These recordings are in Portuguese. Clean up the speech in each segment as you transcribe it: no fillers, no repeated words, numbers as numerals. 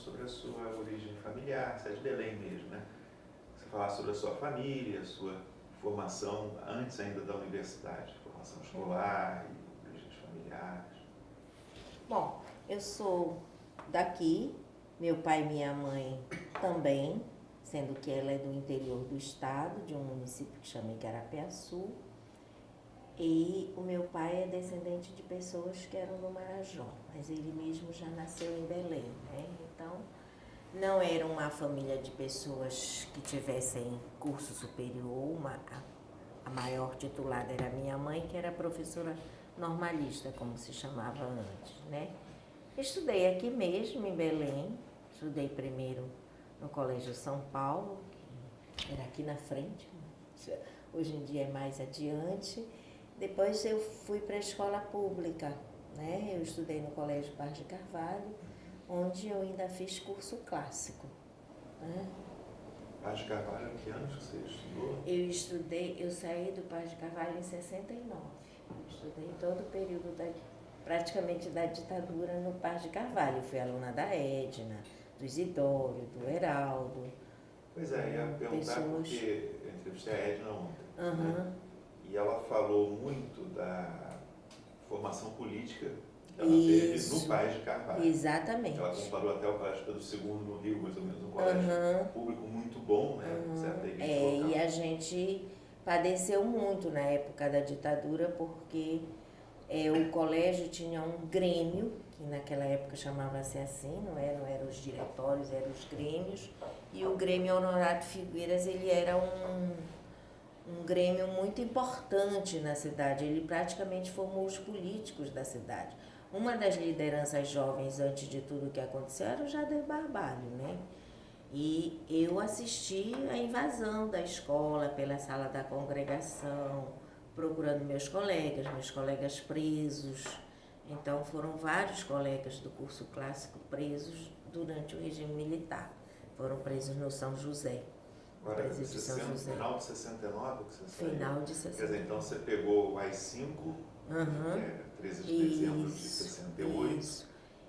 sobre a sua origem familiar, você é de Belém mesmo, né? Você falar sobre a sua família, a sua formação antes ainda da universidade, formação escolar e origens familiares. Bom, eu sou daqui, meu pai e minha mãe também, sendo que ela é do interior do estado, de um município que chama Igarapiaçu. E o meu pai é descendente de pessoas que eram do Marajó, mas ele mesmo já nasceu em Belém, né? Então, não era uma família de pessoas que tivessem curso superior, a maior titulada era minha mãe, que era professora normalista, como se chamava antes, né? Estudei aqui mesmo, em Belém, estudei primeiro no Colégio São Paulo, que era aqui na frente, hoje em dia é mais adiante. Depois eu fui para a escola pública, né? Eu estudei no Colégio Paz de Carvalho, onde eu ainda fiz curso clássico, né? Paz de Carvalho, que anos que você estudou? Eu saí do Paz de Carvalho em 69. Estudei todo o período praticamente da ditadura no Paz de Carvalho. Fui aluna da Edna, do Isidório, do Heraldo. Pois é, ia perguntar porque eu entrevistei a Edna ontem, né? E ela falou muito da formação política que ela teve no Paz de Carvalho. Exatamente. Ela comparou até o Colégio Pedro II no Rio, mais ou menos, um colégio público muito bom, né? Certa elite local. E a gente padeceu muito na época da ditadura, porque o colégio tinha um grêmio, que naquela época chamava-se assim, não eram os diretórios, eram os grêmios, e o Grêmio Honorato Figueiras, ele era um grêmio muito importante na cidade, ele praticamente formou os políticos da cidade. Uma das lideranças jovens, antes de tudo que aconteceu, era o Jader Barbalho, né? E eu assisti à invasão da escola pela sala da congregação, procurando meus colegas presos. Então foram vários colegas do curso clássico presos durante o regime militar. Foram presos no São José. Agora, final de 69 que você saiu? Final de 69. Quer dizer, então você pegou o AI-5, que é 13 de dezembro de 68. Isso.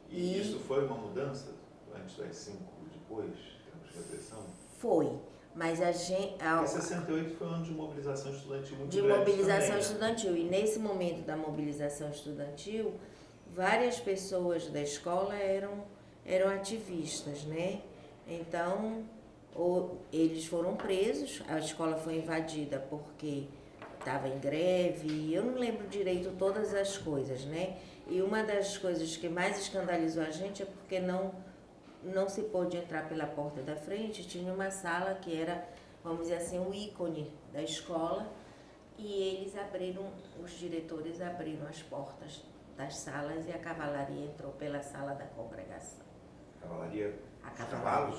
E isso foi uma mudança antes do AI-5, depois, em termos de repressão? Foi. Mas a gente... Porque 68 foi um ano de mobilização estudantil muito grande. De mobilização também, estudantil. Né? E nesse momento da mobilização estudantil, várias pessoas da escola eram ativistas, né? Então, eles foram presos, a escola foi invadida porque estava em greve, eu não lembro direito todas as coisas, né? E uma das coisas que mais escandalizou a gente é porque não se pôde entrar pela porta da frente, tinha uma sala que era, vamos dizer assim, o ícone da escola, e os diretores abriram as portas das salas e a cavalaria entrou pela sala da congregação. Cavalaria?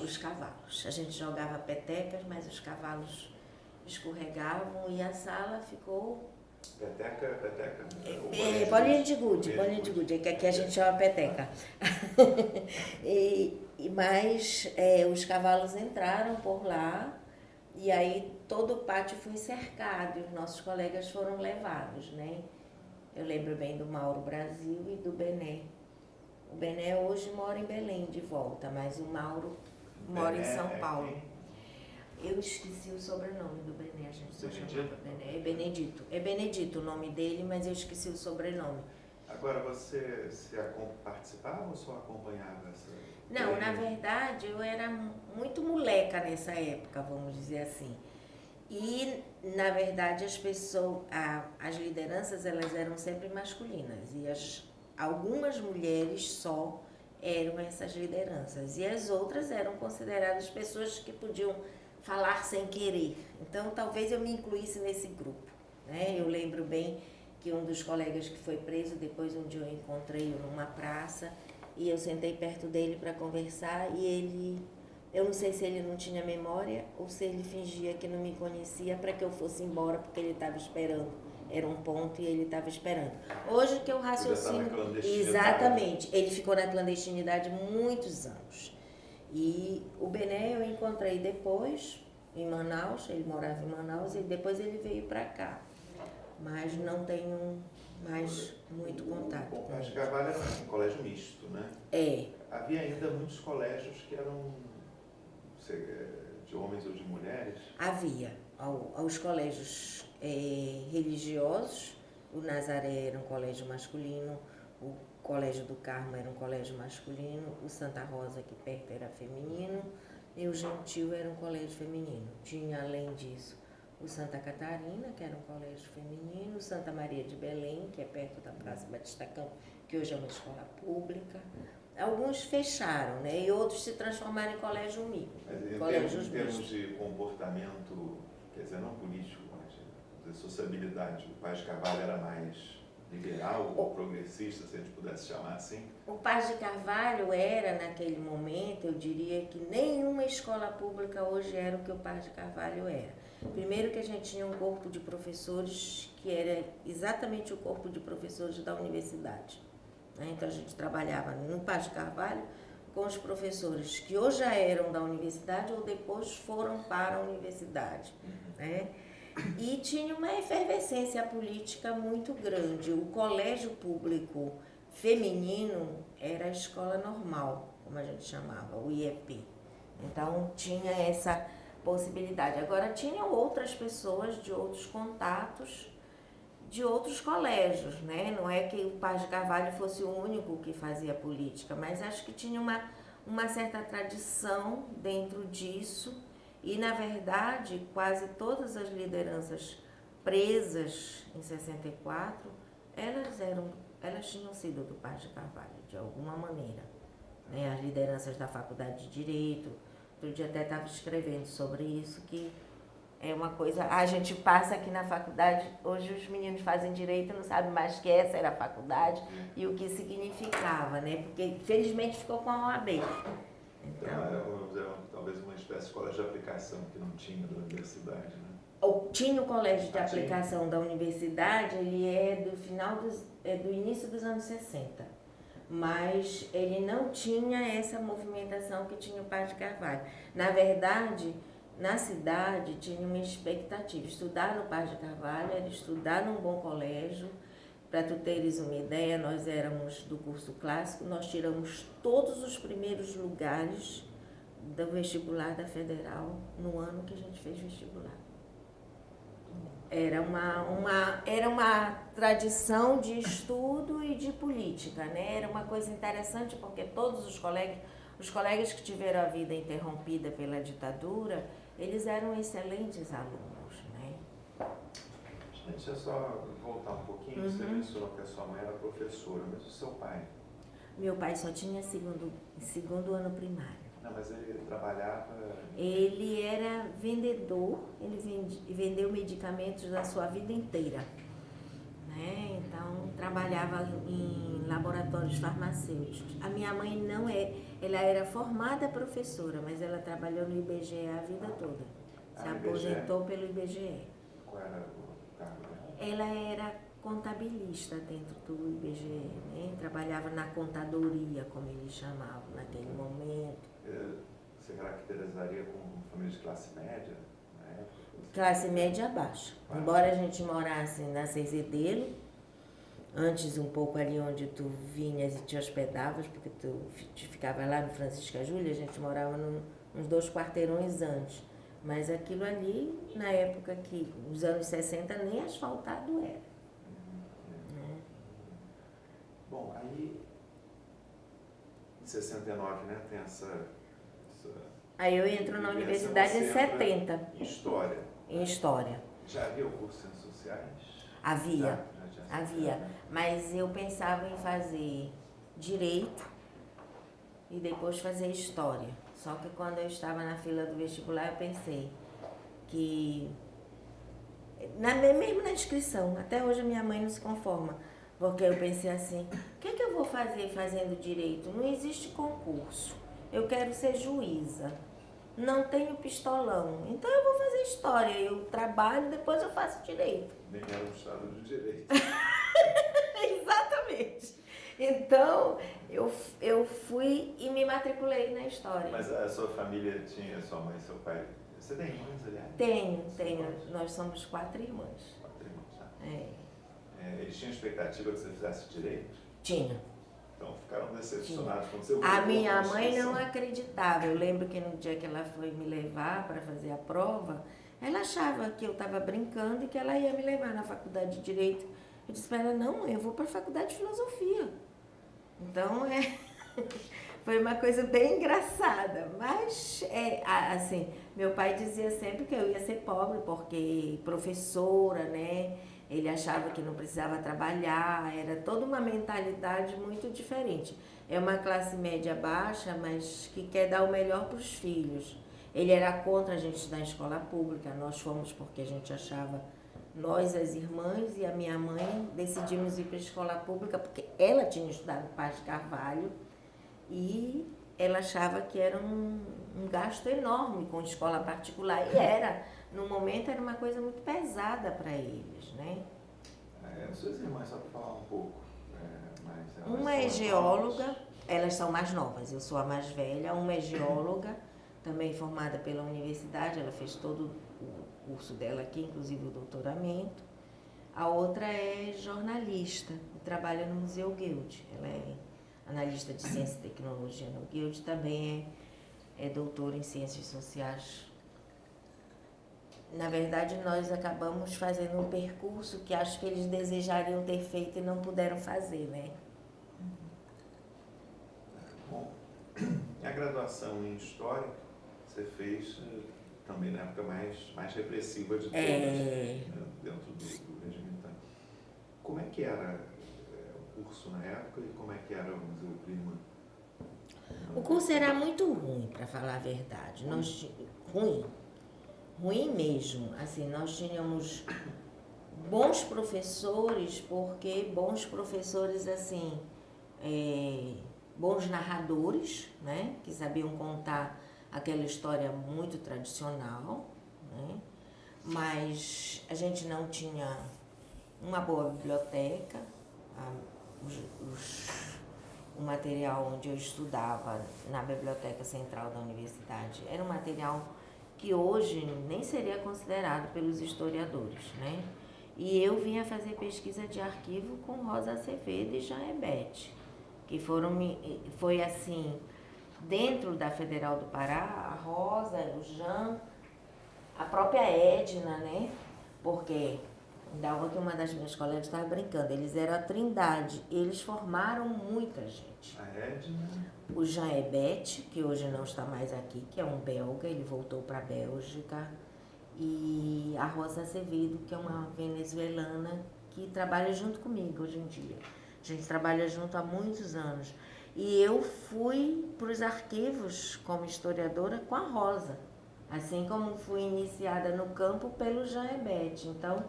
Os cavalos. A gente jogava petecas, mas os cavalos escorregavam e a sala ficou... Peteca? Bolinha de gude, que aqui a gente chama peteca. Mas os cavalos entraram por lá e aí todo o pátio foi cercado e os nossos colegas foram levados, né? Eu lembro bem do Mauro Brasil e do Bené. O Bené hoje mora em Belém de volta, mas o Mauro mora em São Paulo. Eu esqueci o sobrenome do Bené, a gente só chamava Bené. É Benedito o nome dele, mas eu esqueci o sobrenome. Agora, você participava ou só acompanhava essa... Não, na verdade, eu era muito moleca nessa época, vamos dizer assim. E, na verdade, as lideranças, elas eram sempre masculinas. E algumas mulheres só eram essas lideranças. E as outras eram consideradas pessoas que podiam falar sem querer. Então, talvez eu me incluísse nesse grupo, né? Eu lembro bem que um dos colegas que foi preso, depois um dia eu encontrei-o numa praça e eu sentei perto dele para conversar e eu não sei se ele não tinha memória ou se ele fingia que não me conhecia para que eu fosse embora porque ele estava esperando. Era um ponto e ele estava esperando. Hoje que eu raciocino... Exatamente. Ele ficou na clandestinidade muitos anos. E o Bené eu encontrei depois em Manaus, ele morava em Manaus e depois ele veio para cá. Mas não tenho mais muito contato. O Paz de Carvalho era um colégio misto, né? Havia ainda muitos colégios que eram de homens ou de mulheres? Havia. Aos colégios religiosos, o Nazaré era um colégio masculino, o Colégio do Carmo era um colégio masculino, o Santa Rosa, aqui perto, era feminino, e o Gentil era um colégio feminino. Tinha, além disso, o Santa Catarina, que era um colégio feminino, o Santa Maria de Belém, que é perto da Praça Batista Campos, que hoje é uma escola pública. Alguns fecharam, né? E outros se transformaram em colégio misto. Mas em termos de comportamento, quer dizer, não político, mas de sociabilidade, o Paz de Carvalho era mais liberal ou progressista, se a gente pudesse chamar assim? O Paz de Carvalho era, naquele momento, eu diria que nenhuma escola pública hoje era o que o Paz de Carvalho era. Primeiro que a gente tinha um corpo de professores que era exatamente o corpo de professores da universidade. Então a gente trabalhava no Paz de Carvalho com os professores que ou já eram da universidade ou depois foram para a universidade, né? E tinha uma efervescência política muito grande. O colégio público feminino era a escola normal, como a gente chamava, o IEP. Então tinha essa possibilidade. Agora tinham outras pessoas de outros contatos, de outros colégios, né? Não é que o Paz de Carvalho fosse o único que fazia política, mas acho que tinha uma certa tradição dentro disso. E, na verdade, quase todas as lideranças presas em 64, elas tinham sido do Paz de Carvalho, de alguma maneira. Né? As lideranças da Faculdade de Direito, outro dia até estava escrevendo sobre isso, que é uma coisa... A gente passa aqui na faculdade, hoje os meninos fazem Direito e não sabem mais que essa era a faculdade e o que significava, né? Porque, felizmente, ficou com a OAB. Então, talvez uma espécie de colégio de aplicação que não tinha da universidade, né? Tinha o colégio de aplicação da universidade, ele é do início dos anos 60, mas ele não tinha essa movimentação que tinha o Paz de Carvalho. Na verdade, na cidade tinha uma expectativa, estudar no Paz de Carvalho era estudar num bom colégio. Para tu teres uma ideia, nós éramos do curso clássico, nós tiramos todos os primeiros lugares do vestibular da Federal no ano que a gente fez vestibular. Era uma tradição de estudo e de política, né? Era uma coisa interessante porque todos os colegas que tiveram a vida interrompida pela ditadura, eles eram excelentes alunos, né? Deixa eu só voltar um pouquinho. Você mencionou que a sua mãe era professora, mas o seu pai? Meu pai só tinha segundo ano primário. Não, mas ele trabalhava... Ele era vendedor, ele vendeu medicamentos da sua vida inteira. Né? Então, trabalhava em laboratórios farmacêuticos. A minha mãe ela era formada professora, mas ela trabalhou no IBGE a vida toda. Se aposentou pelo IBGE. Qual era o cargo dela? Ela era contabilista dentro do IBGE, né? Trabalhava na contadoria, como eles chamavam naquele momento. Você caracterizaria como família de classe média na época? Classe média baixa. Embora a gente morasse na Cezedelo, antes um pouco ali onde tu vinhas e te hospedavas, porque tu ficava lá no Francisca Júlia, a gente morava uns 2 quarteirões antes. Mas aquilo ali, na época que, nos anos 60, nem asfaltado era. Bom, aí, em 69, né, tem essa aí eu entro na universidade em 70. Em História. Em História. Já havia o curso de Ciências Sociais? Havia. Já havia. Mas eu pensava em fazer Direito e depois fazer História. Só que quando eu estava na fila do vestibular, eu pensei que, mesmo na inscrição, até hoje a minha mãe não se conforma, porque eu pensei assim, o que eu vou fazer fazendo Direito? Não existe concurso, eu quero ser juíza, não tenho pistolão, então eu vou fazer História, eu trabalho, depois eu faço Direito. Nem era um estado de Direito. Exatamente. Então, eu fui e me matriculei na História. Mas a sua família tinha, sua mãe e seu pai... Você tem irmãs, aliás? Tenho. Nós somos 4 irmãs. 4 irmãs, tá? Eles tinham expectativa que você fizesse direito? Tinha. Então ficaram decepcionados quando você A minha mãe não acreditava. Eu lembro que no dia que ela foi me levar para fazer a prova, ela achava que eu estava brincando e que ela ia me levar na faculdade de Direito. Eu disse para ela, não, eu vou para a faculdade de Filosofia. Então, foi uma coisa bem engraçada. Mas, assim, meu pai dizia sempre que eu ia ser pobre, porque professora, né? Ele achava que não precisava trabalhar, era toda uma mentalidade muito diferente. É uma classe média baixa, mas que quer dar o melhor para os filhos. Ele era contra a gente estudar em escola pública, nós fomos porque a gente achava, nós as irmãs e a minha mãe, decidimos ir para a escola pública porque ela tinha estudado Paz de Carvalho e ela achava que era um gasto enorme com escola particular, e era. No momento era uma coisa muito pesada para eles, né? Suas irmãs, só para falar um pouco. Uma é geóloga, elas são mais novas, eu sou a mais velha. Uma é geóloga, também formada pela universidade, ela fez todo o curso dela aqui, inclusive o doutoramento. A outra é jornalista, trabalha no Museu Guild. Ela é analista de ciência e tecnologia no Guild, também é doutora em ciências sociais. Na verdade, nós acabamos fazendo um percurso que acho que eles desejariam ter feito e não puderam fazer, né? Bom, a graduação em História você fez também na época mais repressiva de todas, dentro do regime. Como é que era o curso na época e como é que era o Museu Prima? O curso era muito ruim, para falar a verdade. Ruim mesmo. Assim, nós tínhamos bons professores, porque bons professores, assim, bons narradores, né? Que sabiam contar aquela história muito tradicional, né? Mas a gente não tinha uma boa biblioteca. O material onde eu estudava na Biblioteca Central da Universidade era um material que hoje nem seria considerado pelos historiadores, né? E eu vinha fazer pesquisa de arquivo com Rosa Azevedo e Jean Ebete, que foi assim, dentro da Federal do Pará, a Rosa, o Jean, a própria Edna, né? Porque da hora que uma das minhas colegas estava brincando, eles eram a trindade, eles formaram muita gente. A Edna? O Jean Ebete, que hoje não está mais aqui, que é um belga, ele voltou para a Bélgica, e a Rosa Azevedo, que é uma venezuelana que trabalha junto comigo hoje em dia. A gente trabalha junto há muitos anos. E eu fui para os arquivos como historiadora com a Rosa, assim como fui iniciada no campo pelo Jean Ebete. Então,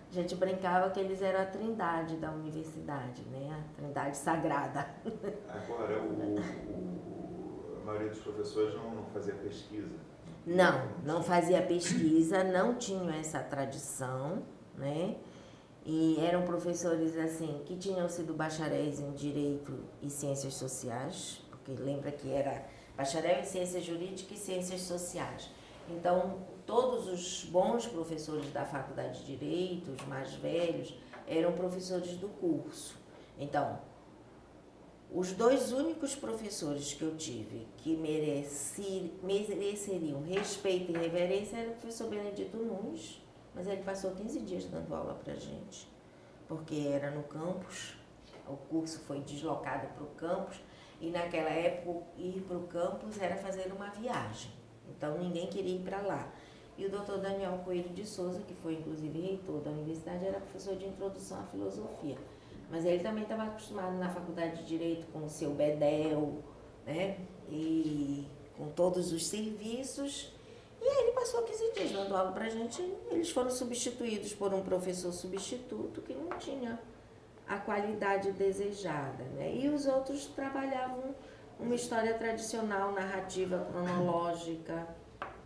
a gente brincava que eles eram a trindade da universidade, né? A trindade sagrada. Agora, a maioria dos professores não fazia pesquisa? Não fazia pesquisa, não tinham essa tradição, né? E eram professores, assim, que tinham sido bacharéis em Direito e Ciências Sociais, porque lembra que era bacharel em Ciências Jurídicas e Ciências Sociais. Então, todos os bons professores da Faculdade de Direito, os mais velhos, eram professores do curso. Então, os dois únicos professores que eu tive que mereceriam respeito e reverência era o professor Benedito Nunes, mas ele passou 15 dias dando aula para a gente, porque era no campus, o curso foi deslocado para o campus, e naquela época ir para o campus era fazer uma viagem, então ninguém queria ir para lá. E o doutor Daniel Coelho de Souza, que foi inclusive reitor da universidade, era professor de introdução à filosofia. Mas ele também estava acostumado na faculdade de Direito com o seu bedel, né? E com todos os serviços. E aí ele passou 15 dias dando aula para a gente. Eles foram substituídos por um professor substituto que não tinha a qualidade desejada, né? E os outros trabalhavam uma história tradicional, narrativa, cronológica.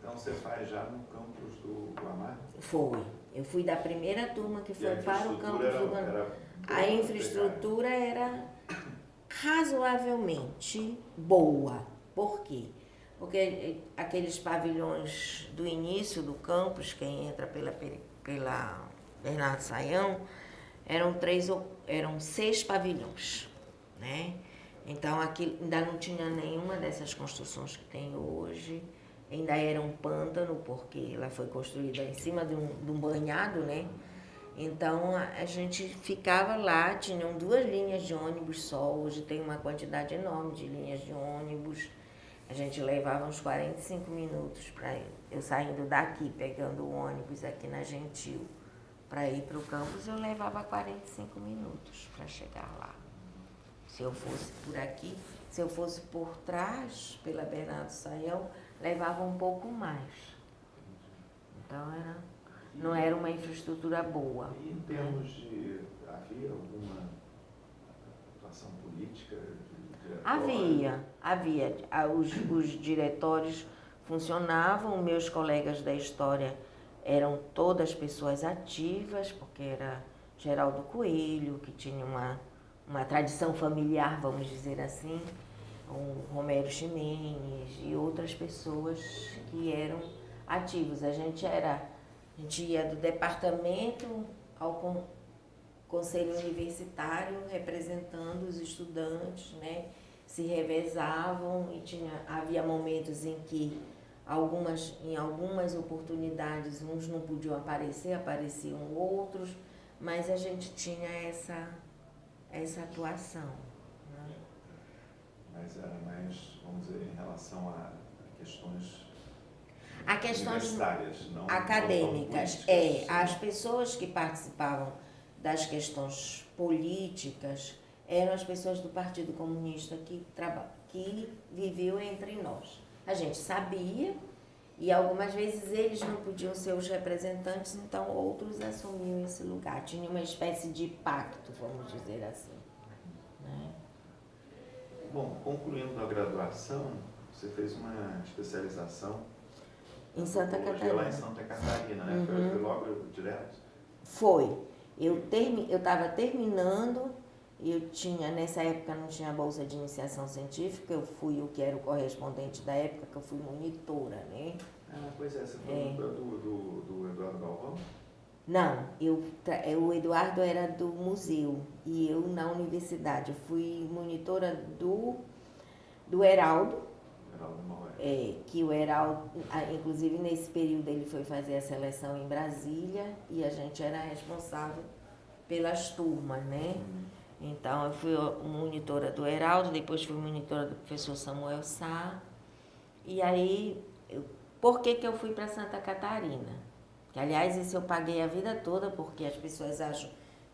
Então você faz já no campus do Amar? Foi. Eu fui da primeira turma que foi para o campus do Guanabara. A infraestrutura era razoavelmente boa. Por quê? Porque aqueles pavilhões do início do campus, quem entra pela Bernardo Saião, eram 6 pavilhões, né? Então, aqui ainda não tinha nenhuma dessas construções que tem hoje. Ainda era um pântano, porque ela foi construída em cima de um banhado, né? Então, a gente ficava lá, tinham 2 linhas de ônibus só. Hoje tem uma quantidade enorme de linhas de ônibus. A gente levava uns 45 minutos para eu saindo daqui, pegando o ônibus aqui na Gentil, para ir para o campus, eu levava 45 minutos para chegar lá. Se eu fosse por aqui, se eu fosse por trás, pela Bernardo Sayão, levava um pouco mais. Então, não era uma infraestrutura boa. E em termos de... havia alguma atuação política? Havia. Os diretórios funcionavam, meus colegas da história eram todas pessoas ativas, porque era Geraldo Coelho, que tinha uma tradição familiar, vamos dizer assim, o Romero Ximenes e outras pessoas que eram ativos. A gente ia do departamento ao conselho universitário representando os estudantes, né? Se revezavam e havia momentos em que em algumas oportunidades uns não podiam aparecer, apareciam outros, mas a gente tinha essa atuação. Né? Mas era mais, vamos dizer, em relação a questões universitárias, não acadêmicas. As pessoas que participavam das questões políticas eram as pessoas do Partido Comunista que viviam entre nós. A gente sabia e algumas vezes eles não podiam ser os representantes, então outros assumiam esse lugar. Tinha uma espécie de pacto, vamos dizer assim. Né? Bom, concluindo a graduação, você fez uma especialização em Santa Catarina. Lá em Santa Catarina, né? Uhum. Foi logo direto? Foi. Eu estava terminando, nessa época não tinha bolsa de iniciação científica, eu fui o que era o correspondente da época, que eu fui monitora, né? Ah, pois é, você foi do Eduardo Galvão? Não, o Eduardo era do museu e eu na universidade. Eu fui monitora do Heraldo. Que o Heraldo, inclusive nesse período ele foi fazer a seleção em Brasília e a gente era responsável pelas turmas, né? Então eu fui monitora do Heraldo, depois fui monitora do professor Samuel Sá. E aí, por que eu fui para Santa Catarina? Que, aliás, isso eu paguei a vida toda, porque as pessoas acham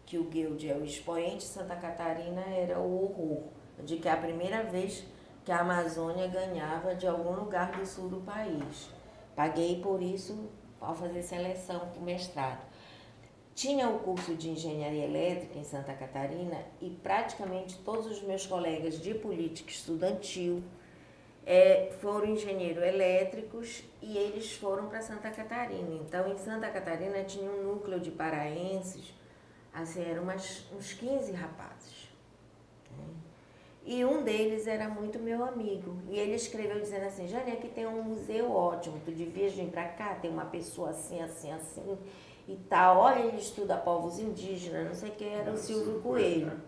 que o Guild é o expoente, Santa Catarina era o horror. De que é a primeira vez que a Amazônia ganhava de algum lugar do sul do país. Paguei por isso ao fazer seleção para o mestrado. Tinha o curso de engenharia elétrica em Santa Catarina e praticamente todos os meus colegas de política estudantil foram engenheiros elétricos e eles foram para Santa Catarina. Então, em Santa Catarina tinha um núcleo de paraenses, assim, eram uns 15 rapazes. E um deles era muito meu amigo. E ele escreveu dizendo assim: Jane, aqui tem um museu ótimo, tu devias vir para cá, tem uma pessoa assim, assim, assim e tal. Olha, ele estuda povos indígenas, não sei o que, era o Silvio Coelho.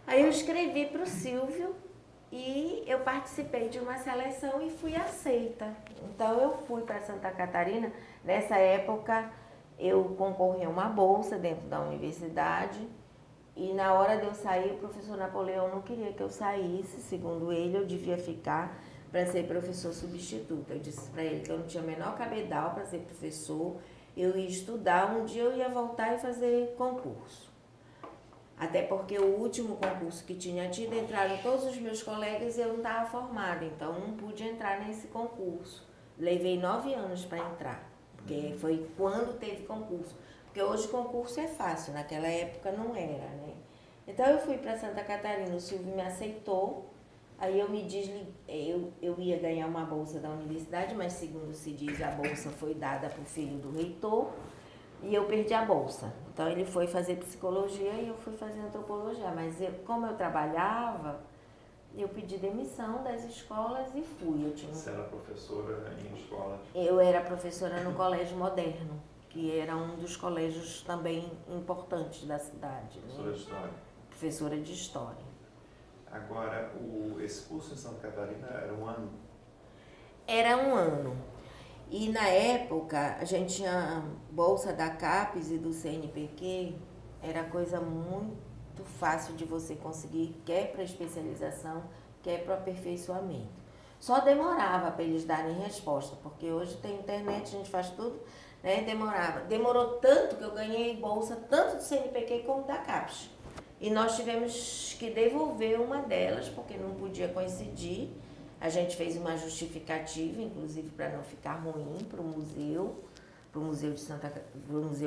Aí eu escrevi para o Silvio e eu participei de uma seleção e fui aceita. Então eu fui para Santa Catarina. Nessa época eu concorri a uma bolsa dentro da universidade. E na hora de eu sair, o professor Napoleão não queria que eu saísse. Segundo ele, eu devia ficar para ser professor substituto. Eu disse para ele que eu não tinha o menor cabedal para ser professor. Eu ia estudar, um dia eu ia voltar e fazer concurso. Até porque o último concurso que tinha tido, entraram todos os meus colegas e eu não estava formada. Então, não pude entrar nesse concurso. Levei 9 anos para entrar, porque foi quando teve concurso. Porque hoje concurso é fácil, naquela época não era, né? Então eu fui para Santa Catarina, o Silvio me aceitou, aí eu me desliguei, eu ia ganhar uma bolsa da universidade, mas segundo se diz, a bolsa foi dada para o filho do reitor e eu perdi a bolsa. Então ele foi fazer psicologia e eu fui fazer antropologia, mas como eu trabalhava, eu pedi demissão das escolas e fui. Você era professora em escolas? Eu era professora no Colégio Moderno, que era um dos colégios também importantes da cidade. Professora de História. Professora de História. Agora, esse curso em Santa Catarina era um ano? Era um ano. E na época, a gente tinha bolsa da CAPES e do CNPq, era coisa muito fácil de você conseguir, quer para especialização, quer para aperfeiçoamento. Só demorava para eles darem resposta, porque hoje tem internet, a gente faz tudo, né? Demorou tanto que eu ganhei bolsa tanto do CNPq como da CAPES. E nós tivemos que devolver uma delas, porque não podia coincidir. A gente fez uma justificativa, inclusive para não ficar ruim para o museu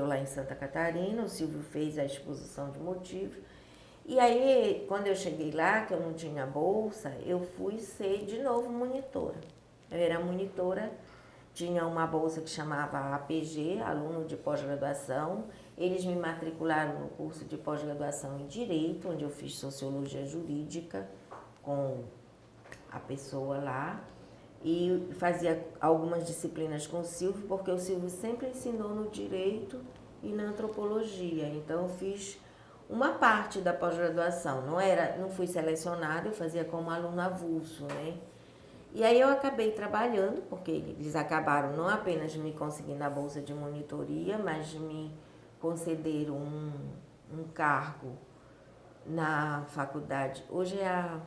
lá em Santa Catarina. O Silvio fez a exposição de motivos. E aí, quando eu cheguei lá, que eu não tinha bolsa, eu fui ser de novo monitora. Eu era monitora, tinha uma bolsa que chamava APG, aluno de pós-graduação. Eles me matricularam no curso de pós-graduação em Direito, onde eu fiz Sociologia Jurídica com a pessoa lá. E fazia algumas disciplinas com o Silvio, porque o Silvio sempre ensinou no Direito e na Antropologia. Então, eu fiz uma parte da pós-graduação. Não fui selecionada, eu fazia como aluno avulso, né? E aí eu acabei trabalhando, porque eles acabaram não apenas de me conseguindo a bolsa de monitoria, mas de me conceder um cargo na faculdade. Hoje a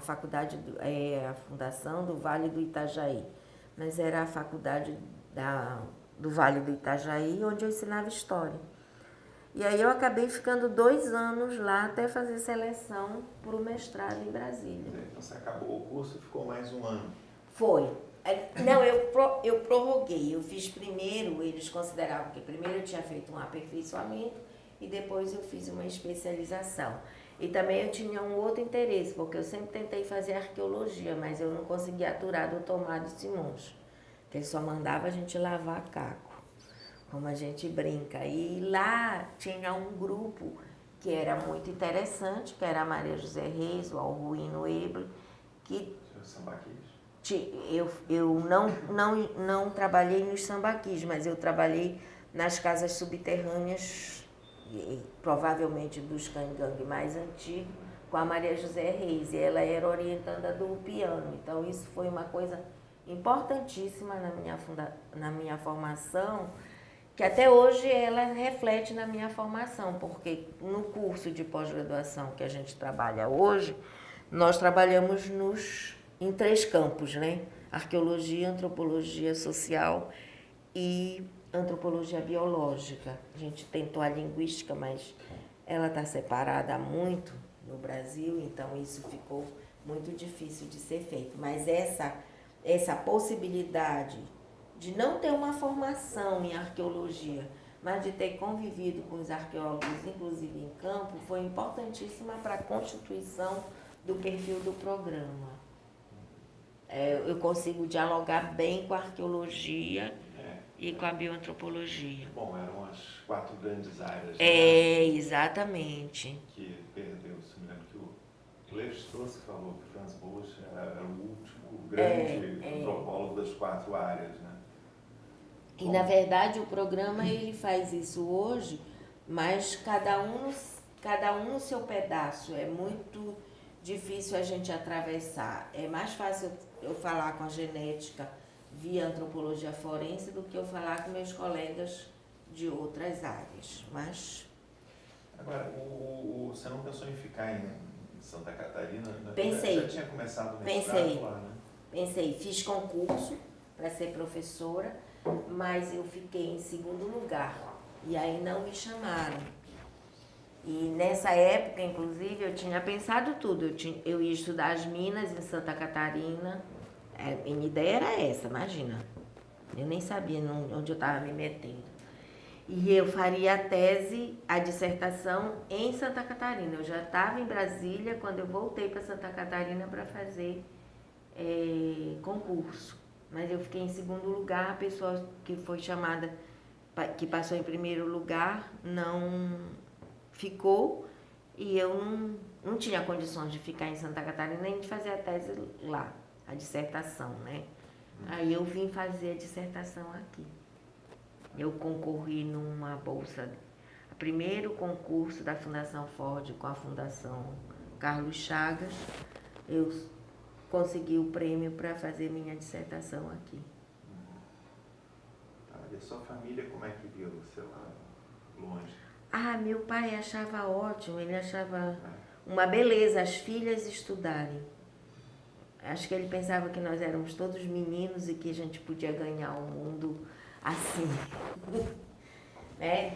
faculdade, a Fundação do Vale do Itajaí, mas era a faculdade do Vale do Itajaí, onde eu ensinava História. E aí eu acabei ficando 2 anos lá até fazer seleção para o mestrado em Brasília. Então você acabou o curso e ficou mais um ano? Foi. Não, eu prorroguei. Eu fiz primeiro, eles consideravam que primeiro eu tinha feito um aperfeiçoamento e depois eu fiz uma especialização. E também eu tinha um outro interesse, porque eu sempre tentei fazer arqueologia, mas eu não conseguia aturar do Tomás de Simões, que ele só mandava a gente lavar caco, como a gente brinca. E lá tinha um grupo que era muito interessante, que era a Maria José Reis, o Alruíno Eble, que... Eu não trabalhei nos sambaquis, mas eu trabalhei nas casas subterrâneas, provavelmente dos cangangue mais antigos, com a Maria José Reis, e ela era orientanda do piano. Então, isso foi uma coisa importantíssima na minha formação, que até hoje ela reflete na minha formação, porque no curso de pós-graduação que a gente trabalha hoje, nós trabalhamos em 3 campos, né? Arqueologia, antropologia social e antropologia biológica. A gente tentou a linguística, mas ela está separada há muito no Brasil, então isso ficou muito difícil de ser feito. Mas essa possibilidade de não ter uma formação em arqueologia, mas de ter convivido com os arqueólogos, inclusive em campo, foi importantíssima para a constituição do perfil do programa. Eu consigo dialogar bem com a arqueologia e com a bioantropologia. Bom, eram as 4 grandes áreas. Exatamente. Que perdeu, se me lembro que o Levi-Strauss falou que Franz Boas era o último grande antropólogo das 4 áreas, né? E, na verdade, o programa ele faz isso hoje, mas cada um no seu pedaço. É muito difícil a gente atravessar. É mais fácil eu falar com a genética via antropologia forense do que eu falar com meus colegas de outras áreas. Mas... Agora, você não pensou em ficar em Santa Catarina? Pensei. Já tinha começado o mestrado lá, né? Pensei. Fiz concurso para ser professora, mas eu fiquei em 2º lugar. E aí não me chamaram. E nessa época, inclusive, eu tinha pensado tudo. Eu ia estudar as minas em Santa Catarina. Minha ideia era essa, imagina. Eu nem sabia onde eu estava me metendo. E eu faria a dissertação em Santa Catarina. Eu já estava em Brasília quando eu voltei para Santa Catarina para fazer concurso. Mas eu fiquei em 2º lugar, a pessoa que foi chamada, que passou em 1º lugar, não ficou, e eu não tinha condições de ficar em Santa Catarina nem de fazer a tese lá, a dissertação, né? Aí eu vim fazer a dissertação aqui. Eu concorri numa bolsa, primeiro concurso da Fundação Ford com a Fundação Carlos Chagas, eu consegui o prêmio para fazer minha dissertação aqui. E a sua família, como é que viu você lá longe? Meu pai achava ótimo, ele achava uma beleza as filhas estudarem. Acho que ele pensava que nós éramos todos meninos e que a gente podia ganhar o mundo assim.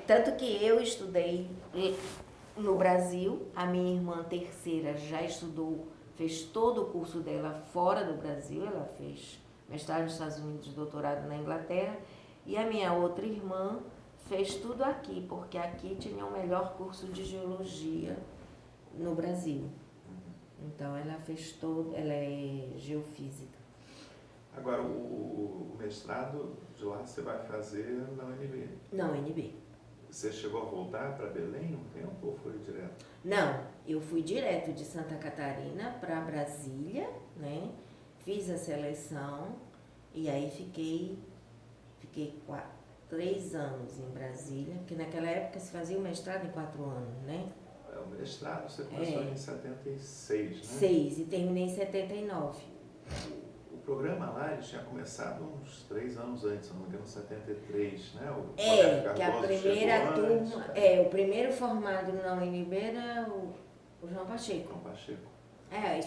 Tanto que eu estudei no Brasil, a minha irmã terceira já estudou, fez todo o curso dela fora do Brasil, ela fez mestrado nos Estados Unidos, doutorado na Inglaterra, e a minha outra irmã fez tudo aqui, porque aqui tinha o melhor curso de geologia no Brasil. Então ela fez todo, ela é geofísica. Agora, o mestrado de lá você vai fazer na UNB? Na UNB. Você chegou a voltar para Belém um tempo ou foi direto? Não, eu fui direto de Santa Catarina para Brasília, né? Fiz a seleção e aí fiquei 3 anos em Brasília, porque naquela época se fazia o mestrado em 4 anos, né? O mestrado você começou em 76, né? 6, e terminei em 79. O programa lá ele tinha começado uns 3 anos antes, se não me engano, 73, né? Que a primeira turma, o primeiro formado na UNB era o João Pacheco. João Pacheco.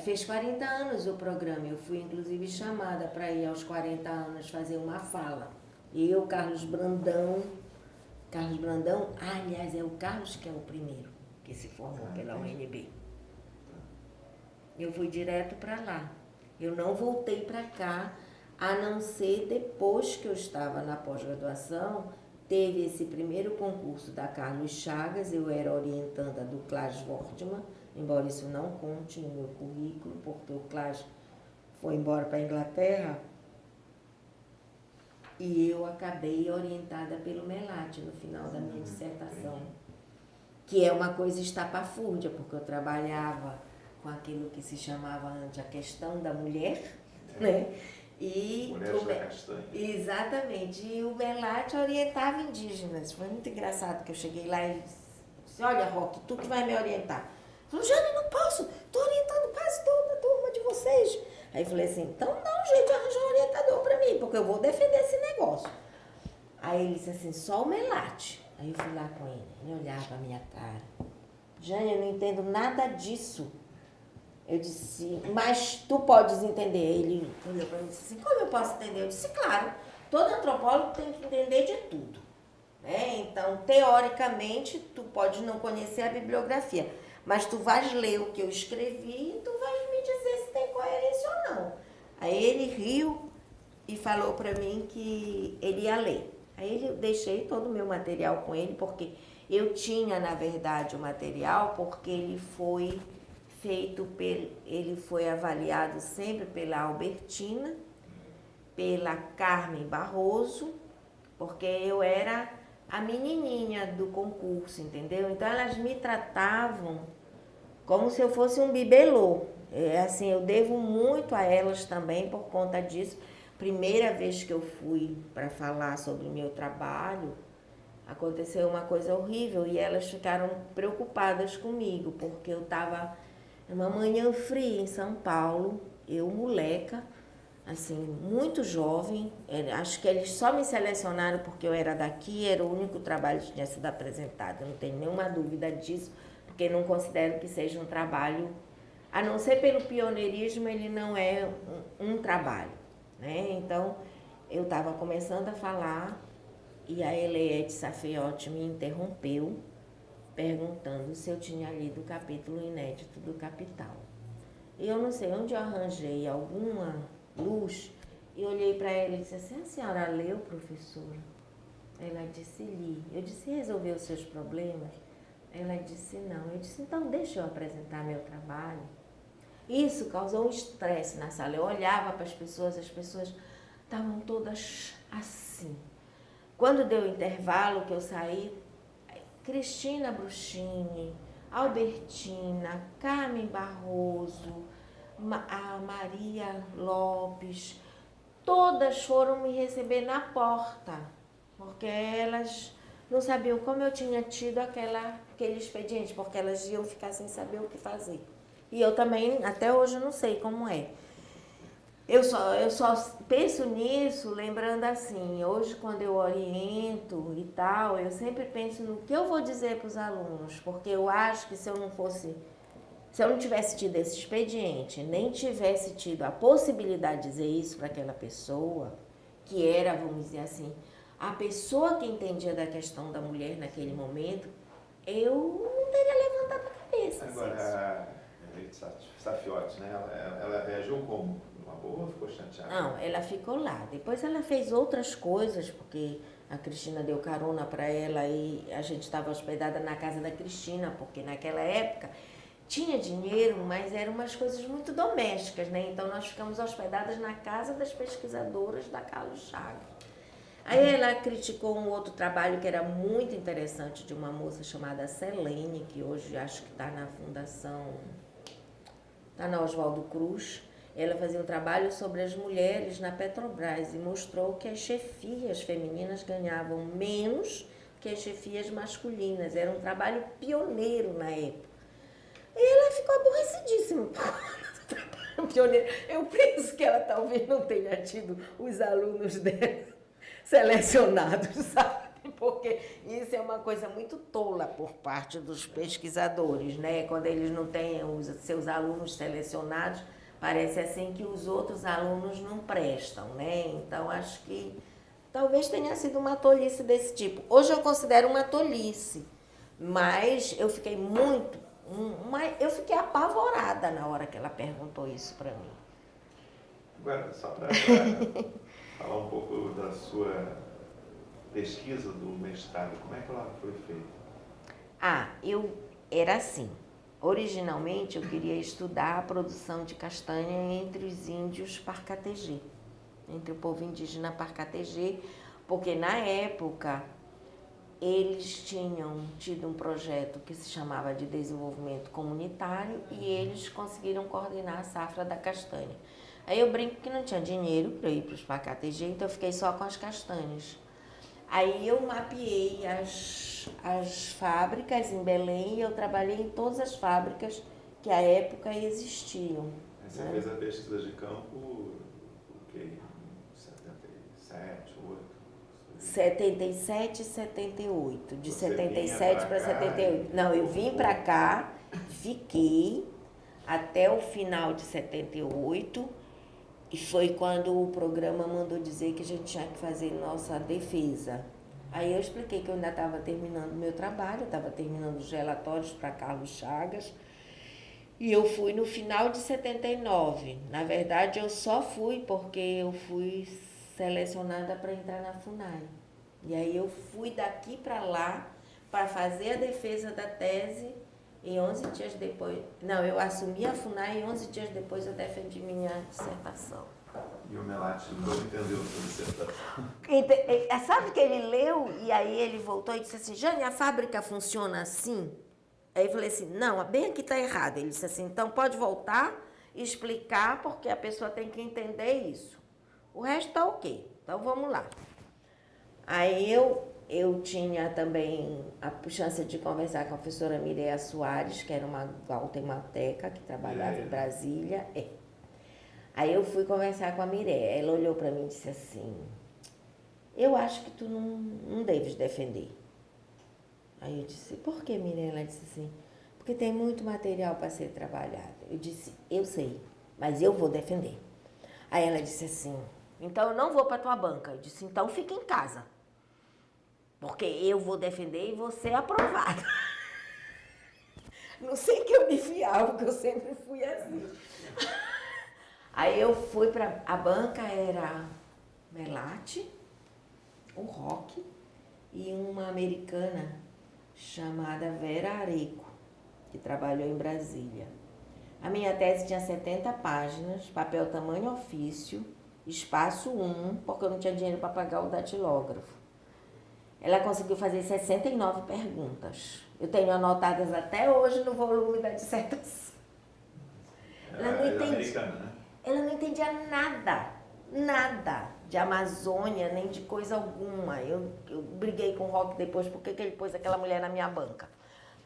Fez 40 anos o programa, eu fui inclusive chamada para ir aos 40 anos fazer uma fala. Eu, Carlos Brandão, aliás, é o Carlos que é o primeiro que se formou pela UNB. Eu fui direto para lá. Eu não voltei para cá, a não ser depois que eu estava na pós-graduação, teve esse primeiro concurso da Carlos Chagas, eu era orientanda do Klaas Wortmann, embora isso não conte no meu currículo, porque o Klaas foi embora para a Inglaterra, e eu acabei orientada pelo Melati no final da minha dissertação, que é uma coisa estapafúrdia, porque eu trabalhava com aquilo que se chamava antes a questão da mulher, né? E Mulheres da Castanha. Exatamente, e o Melati orientava indígenas. Foi muito engraçado que eu cheguei lá e ele disse, olha, Roque, tu que vai me orientar. Eu falei, Jane, não posso, estou orientando quase toda a turma de vocês. Aí eu falei assim, então dá um jeito de arranjar um orientador para mim, porque eu vou defender esse negócio. Aí ele disse assim, só o Melati. Aí eu fui lá com ele olhava a minha cara. Jane, eu não entendo nada disso. Eu disse, mas tu podes entender. Ele olhou para mim e disse assim, como eu posso entender? Eu disse, claro, todo antropólogo tem que entender de tudo. Então, teoricamente, tu pode não conhecer a bibliografia, mas tu vais ler o que eu escrevi e tu vais me dizer se tem coerência ou não. Aí ele riu e falou para mim que ele ia ler. Aí eu deixei todo o meu material com ele, porque eu tinha, na verdade, o material, porque ele foi ele foi avaliado sempre pela Albertina, pela Carmen Barroso, porque eu era a menininha do concurso, entendeu? Então elas me tratavam como se eu fosse um bibelô. Assim, eu devo muito a elas também por conta disso. Primeira vez que eu fui para falar sobre o meu trabalho, aconteceu uma coisa horrível e elas ficaram preocupadas comigo, porque eu estava numa manhã fria em São Paulo, eu moleca, assim, muito jovem, acho que eles só me selecionaram porque eu era daqui, era o único trabalho que tinha sido apresentado, eu não tenho nenhuma dúvida disso, porque não considero que seja um trabalho, a não ser pelo pioneirismo, ele não é um trabalho, né? Então, eu estava começando a falar e a Eliette Safiotti me interrompeu, perguntando se eu tinha lido o capítulo inédito do Capital. E eu não sei onde eu arranjei alguma luz e olhei para ela e disse assim, a senhora leu, professora? Ela disse, li. Eu disse, resolveu os seus problemas? Ela disse, não. Eu disse, então deixa eu apresentar meu trabalho. Isso causou um estresse na sala. Eu olhava para as pessoas estavam todas assim. Quando deu o intervalo que eu saí, Cristina Bruchini, Albertina, Carmen Barroso, a Maria Lopes, todas foram me receber na porta. porque elas não sabiam como eu tinha tido aquele expediente, porque elas iam ficar sem saber o que fazer. E eu também, até hoje, não sei como é. Eu só penso nisso lembrando assim, hoje quando eu oriento e tal, eu sempre penso no que eu vou dizer para os alunos, porque eu acho que se eu não tivesse tido esse expediente, nem tivesse tido a possibilidade de dizer isso para aquela pessoa, que era, vamos dizer assim, a pessoa que entendia da questão da mulher naquele momento, eu não teria levantado a cabeça. Agora, a Edith Safiotti, né? Ela reagiu como? Uma boa ou ficou chateada? Não, ela ficou lá. Depois ela fez outras coisas, porque a Cristina deu carona para ela e a gente estava hospedada na casa da Cristina, porque naquela época tinha dinheiro, mas eram umas coisas muito domésticas, né? Então nós ficamos hospedadas na casa das pesquisadoras da Carlos Chagas. Aí ela criticou um outro trabalho que era muito interessante de uma moça chamada Selene, que hoje acho que está na Fundação, está na Oswaldo Cruz. Ela fazia um trabalho sobre as mulheres na Petrobras e mostrou que as chefias femininas ganhavam menos que as chefias masculinas. Era um trabalho pioneiro na época. E ela ficou aborrecidíssima. Pioneiro. Eu penso que ela talvez não tenha tido os alunos dela selecionados, sabe? Porque isso é uma coisa muito tola por parte dos pesquisadores, né? Quando eles não têm os seus alunos selecionados, parece assim que os outros alunos não prestam, né? Então, acho que talvez tenha sido uma tolice desse tipo. Hoje eu considero uma tolice, mas eu fiquei eu fiquei apavorada na hora que ela perguntou isso para mim. Agora, só para falar um pouco da sua pesquisa do mestrado, como é que ela foi feita? Era assim. Originalmente eu queria estudar a produção de castanha entre os índios Parcategê, entre o povo indígena Parcategê, porque na época eles tinham tido um projeto que se chamava de desenvolvimento comunitário e eles conseguiram coordenar a safra da castanha. Aí eu brinco que não tinha dinheiro para ir para os Parcategê, então eu fiquei só com as castanhas. Aí eu mapeei as fábricas em Belém e eu trabalhei em todas as fábricas que à época existiam. Você fez a pesquisa de campo, o quê? 77, 8? 77 e 78. De 77 para 78. Não, eu vim para cá, fiquei até o final de 78 e foi quando o programa mandou dizer que a gente tinha que fazer nossa defesa. Aí eu expliquei que eu ainda estava terminando o meu trabalho, estava terminando os relatórios para Carlos Chagas, e eu fui no final de 79. Na verdade, eu só fui porque eu fui selecionada para entrar na FUNAI. E aí eu fui daqui para lá para fazer a defesa da tese e 11 dias depois... Não, eu assumi a FUNAI e 11 dias depois eu defendi minha dissertação. E o Melati não entendeu sua dissertação. Sabe que ele leu e aí ele voltou e disse assim, Jane, a fábrica funciona assim? Aí eu falei assim, não, bem aqui está errado. Ele disse assim, então pode voltar e explicar porque a pessoa tem que entender isso. O resto está ok, então vamos lá. Aí eu tinha também a chance de conversar com a professora Mireia Soares, que era uma guatemalteca que trabalhava em Brasília. Aí eu fui conversar com a Mireia. Ela olhou para mim e disse assim, eu acho que tu não deves defender. Aí eu disse, por que, Mireia? Ela disse assim, porque tem muito material para ser trabalhado. Eu disse, eu sei, mas eu vou defender. Aí ela disse assim, então eu não vou para tua banca. Eu disse, então fica em casa. Porque eu vou defender e você é aprovada. Não sei que eu me fiava, porque eu sempre fui assim. Aí eu fui para a banca, era Melati, o Roque e uma americana chamada Vera Areco, que trabalhou em Brasília. A minha tese tinha 70 páginas, papel tamanho ofício, espaço 1, porque eu não tinha dinheiro para pagar o datilógrafo. Ela conseguiu fazer 69 perguntas. Eu tenho anotadas até hoje no volume da dissertação. Ela não entendia nada. nada de Amazônia, nem de coisa alguma. Eu briguei com o Roque depois porque ele pôs aquela mulher na minha banca.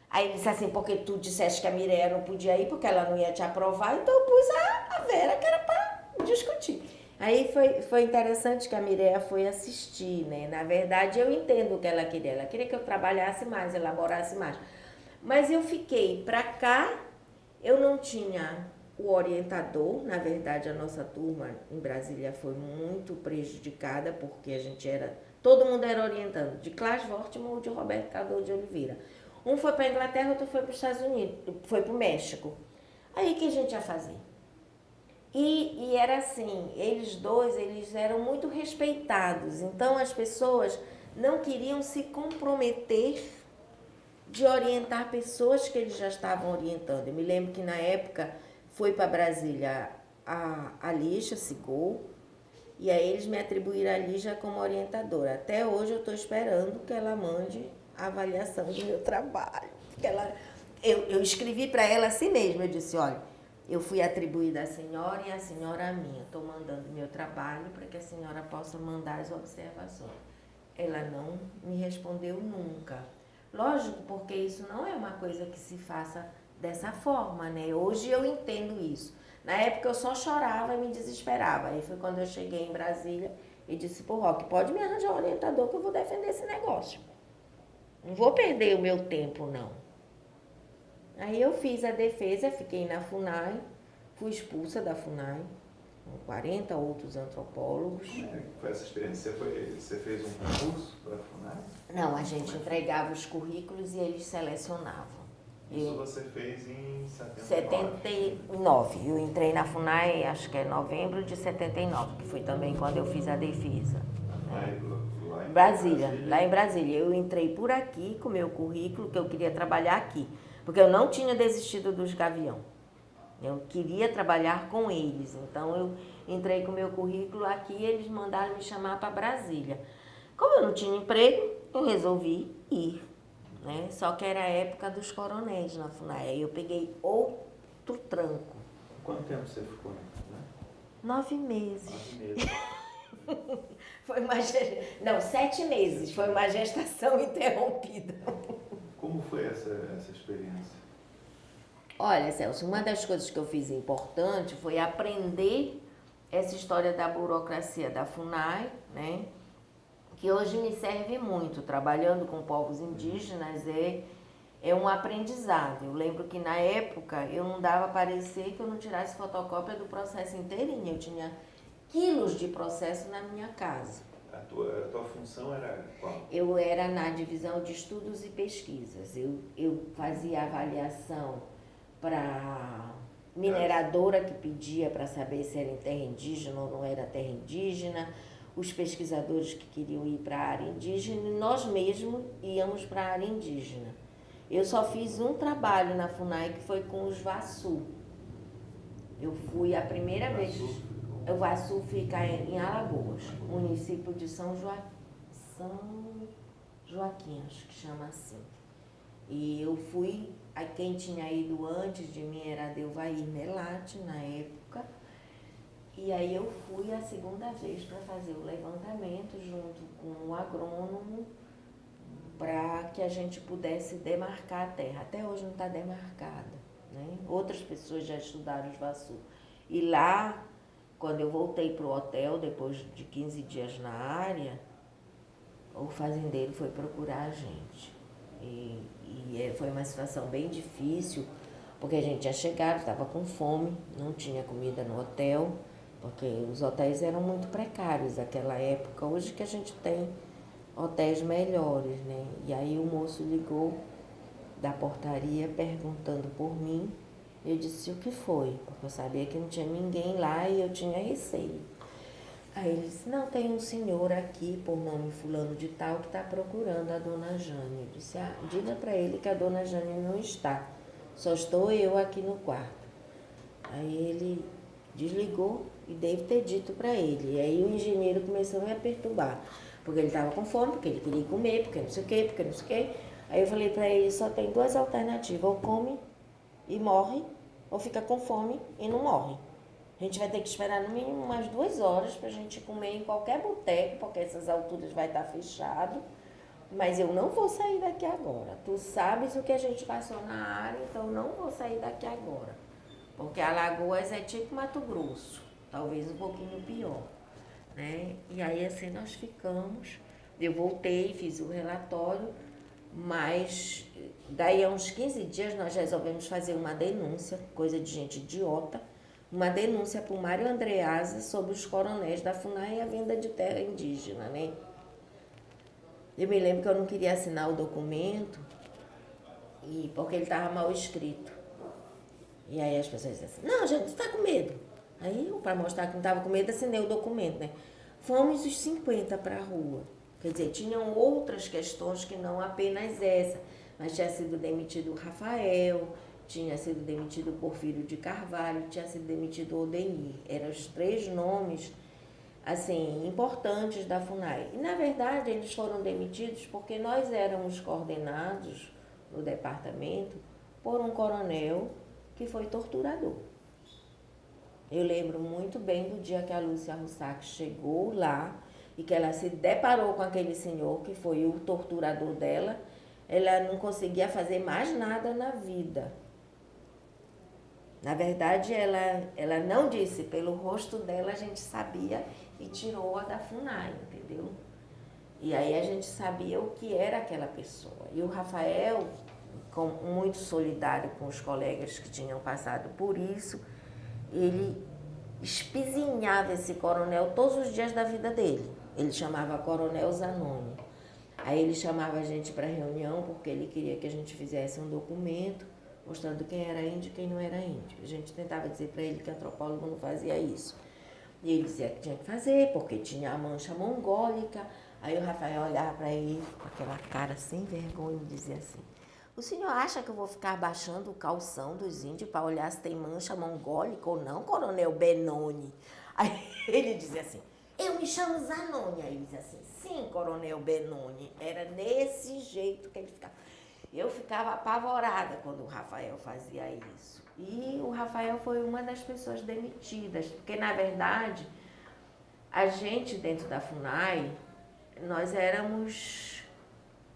Aí ele disse assim, porque tu disseste que a Mireia não podia ir porque ela não ia te aprovar, então eu pus a Vera, que era para discutir. Aí foi interessante que a Mireia foi assistir, né? Na verdade, eu entendo o que ela queria. Ela queria que eu trabalhasse mais, elaborasse mais. Mas eu fiquei para cá, eu não tinha o orientador. Na verdade, a nossa turma em Brasília foi muito prejudicada, porque a gente era... Todo mundo era orientando, de Klaas Wortmann ou de Roberto Cadu de Oliveira. Um foi para a Inglaterra, outro foi para os Estados Unidos, foi para o México. Aí o que a gente ia fazer? E era assim, eles dois, eles eram muito respeitados. Então as pessoas não queriam se comprometer de orientar pessoas que eles já estavam orientando. Eu me lembro que na época foi para Brasília a Lígia Sigol, e aí eles me atribuíram a Lígia como orientadora. Até hoje eu estou esperando que ela mande a avaliação do meu trabalho. Eu escrevi para ela assim mesmo, eu disse, olha, eu fui atribuída à senhora e a senhora a mim. Estou mandando meu trabalho para que a senhora possa mandar as observações. Ela não me respondeu nunca. Lógico, porque isso não é uma coisa que se faça dessa forma, né? Hoje eu entendo isso. Na época eu só chorava e me desesperava. Aí foi quando eu cheguei em Brasília e disse pro Roque, pode me arranjar um orientador que eu vou defender esse negócio. Não vou perder o meu tempo, não. Aí eu fiz a defesa, fiquei na FUNAI, fui expulsa da FUNAI, com 40 outros antropólogos. Como é que foi essa experiência? Você fez um concurso para a FUNAI? Não, a gente entregava os currículos e eles selecionavam. Isso você fez em 79. Eu entrei na FUNAI, acho que é novembro de 79, que foi também quando eu fiz a defesa. Brasília, lá em Brasília. Eu entrei por aqui com o meu currículo, que eu queria trabalhar aqui. Porque eu não tinha desistido dos Gavião. Eu queria trabalhar com eles. Então eu entrei com o meu currículo aqui e eles mandaram me chamar para Brasília. Como eu não tinha emprego, eu resolvi ir. Né? Só que era a época dos coronéis na FUNAI. Aí eu peguei outro tranco. Quanto tempo você ficou? Né? 9 meses. 9 meses. Foi uma 7 meses. Foi uma gestação interrompida. Como foi essa experiência? Olha, Celso, uma das coisas que eu fiz importante foi aprender essa história da burocracia da FUNAI, né? Que hoje me serve muito, trabalhando com povos indígenas, é um aprendizado. Eu lembro que na época eu não dava parecer que eu não tirasse fotocópia do processo inteirinho, eu tinha quilos de processo na minha casa. A tua função era qual? Eu era na divisão de estudos e pesquisas, eu fazia avaliação para mineradora que pedia para saber se era em terra indígena ou não era terra indígena, os pesquisadores que queriam ir para a área indígena, e nós mesmos íamos para a área indígena. Eu só fiz um trabalho na FUNAI que foi com os Vassu. Eu fui a primeira vez. O Vassu fica em Alagoas, município de São Joaquim, acho que chama assim. E eu fui, quem tinha ido antes de mim era Delvair Melati, na época. E aí eu fui a segunda vez para fazer o levantamento junto com o agrônomo para que a gente pudesse demarcar a terra. Até hoje não está demarcada, né? Outras pessoas já estudaram os Vassu. E lá, quando eu voltei para o hotel, depois de 15 dias na área, o fazendeiro foi procurar a gente. E foi uma situação bem difícil, porque a gente tinha chegado, estava com fome, não tinha comida no hotel, porque os hotéis eram muito precários naquela época. Hoje que a gente tem hotéis melhores, né? E aí o moço ligou da portaria perguntando por mim. Eu disse o que foi, porque eu sabia que não tinha ninguém lá e eu tinha receio. Aí ele disse, não, tem um senhor aqui, por nome fulano de tal, que está procurando a dona Jane. Eu disse, diga para ele que a dona Jane não está, só estou eu aqui no quarto. Aí ele desligou e deve ter dito para ele. E aí o engenheiro começou a me perturbar, porque ele estava com fome, porque ele queria comer, porque não sei o quê, porque não sei o quê. Aí eu falei para ele, só tem 2 alternativas, ou come e morre, ou fica com fome e não morre. A gente vai ter que esperar no mínimo umas 2 horas pra gente comer em qualquer boteco, porque essas alturas vai estar fechado. Mas eu não vou sair daqui agora. Tu sabes o que a gente passou na área, então eu não vou sair daqui agora. Porque Alagoas é tipo Mato Grosso, talvez um pouquinho pior, né? E aí assim nós ficamos. Eu voltei, fiz o relatório, mas daí a uns 15 dias nós resolvemos fazer uma denúncia, coisa de gente idiota, uma denúncia para o Mário Andreasa sobre os coronéis da FUNAI e a venda de terra indígena, né? Eu me lembro que eu não queria assinar o documento, porque ele estava mal escrito. E aí as pessoas diziam assim, não, gente, você está com medo. Aí eu, para mostrar que não estava com medo, assinei o documento, né? Fomos os 50 para a rua. Quer dizer, tinham outras questões que não apenas essa. Mas tinha sido demitido o Rafael, tinha sido demitido o Porfírio de Carvalho, tinha sido demitido o Odenir. Eram os 3 nomes, assim, importantes da FUNAI. E, na verdade, eles foram demitidos porque nós éramos coordenados no departamento por um coronel que foi torturador. Eu lembro muito bem do dia que a Lúcia Russac chegou lá e que ela se deparou com aquele senhor que foi o torturador dela. Ela não conseguia fazer mais nada na vida. Na verdade, ela não disse, pelo rosto dela a gente sabia e tirou-a da FUNAI, entendeu? E aí a gente sabia o que era aquela pessoa. E o Rafael, muito solidário com os colegas que tinham passado por isso, ele espizinhava esse coronel todos os dias da vida dele. Ele chamava Coronel Zanoni. Aí ele chamava a gente para reunião porque ele queria que a gente fizesse um documento mostrando quem era índio e quem não era índio. A gente tentava dizer para ele que antropólogo não fazia isso. E ele dizia que tinha que fazer porque tinha a mancha mongólica. Aí o Rafael olhava para ele com aquela cara sem vergonha e dizia assim, o senhor acha que eu vou ficar baixando o calção dos índios para olhar se tem mancha mongólica ou não, Coronel Benoni? Aí ele dizia assim, eu me chamo Zanoni. Aí ele dizia assim, sim, Coronel Benoni. Era desse jeito que ele ficava. Eu ficava apavorada quando o Rafael fazia isso. E o Rafael foi uma das pessoas demitidas, porque, na verdade, a gente dentro da FUNAI, nós éramos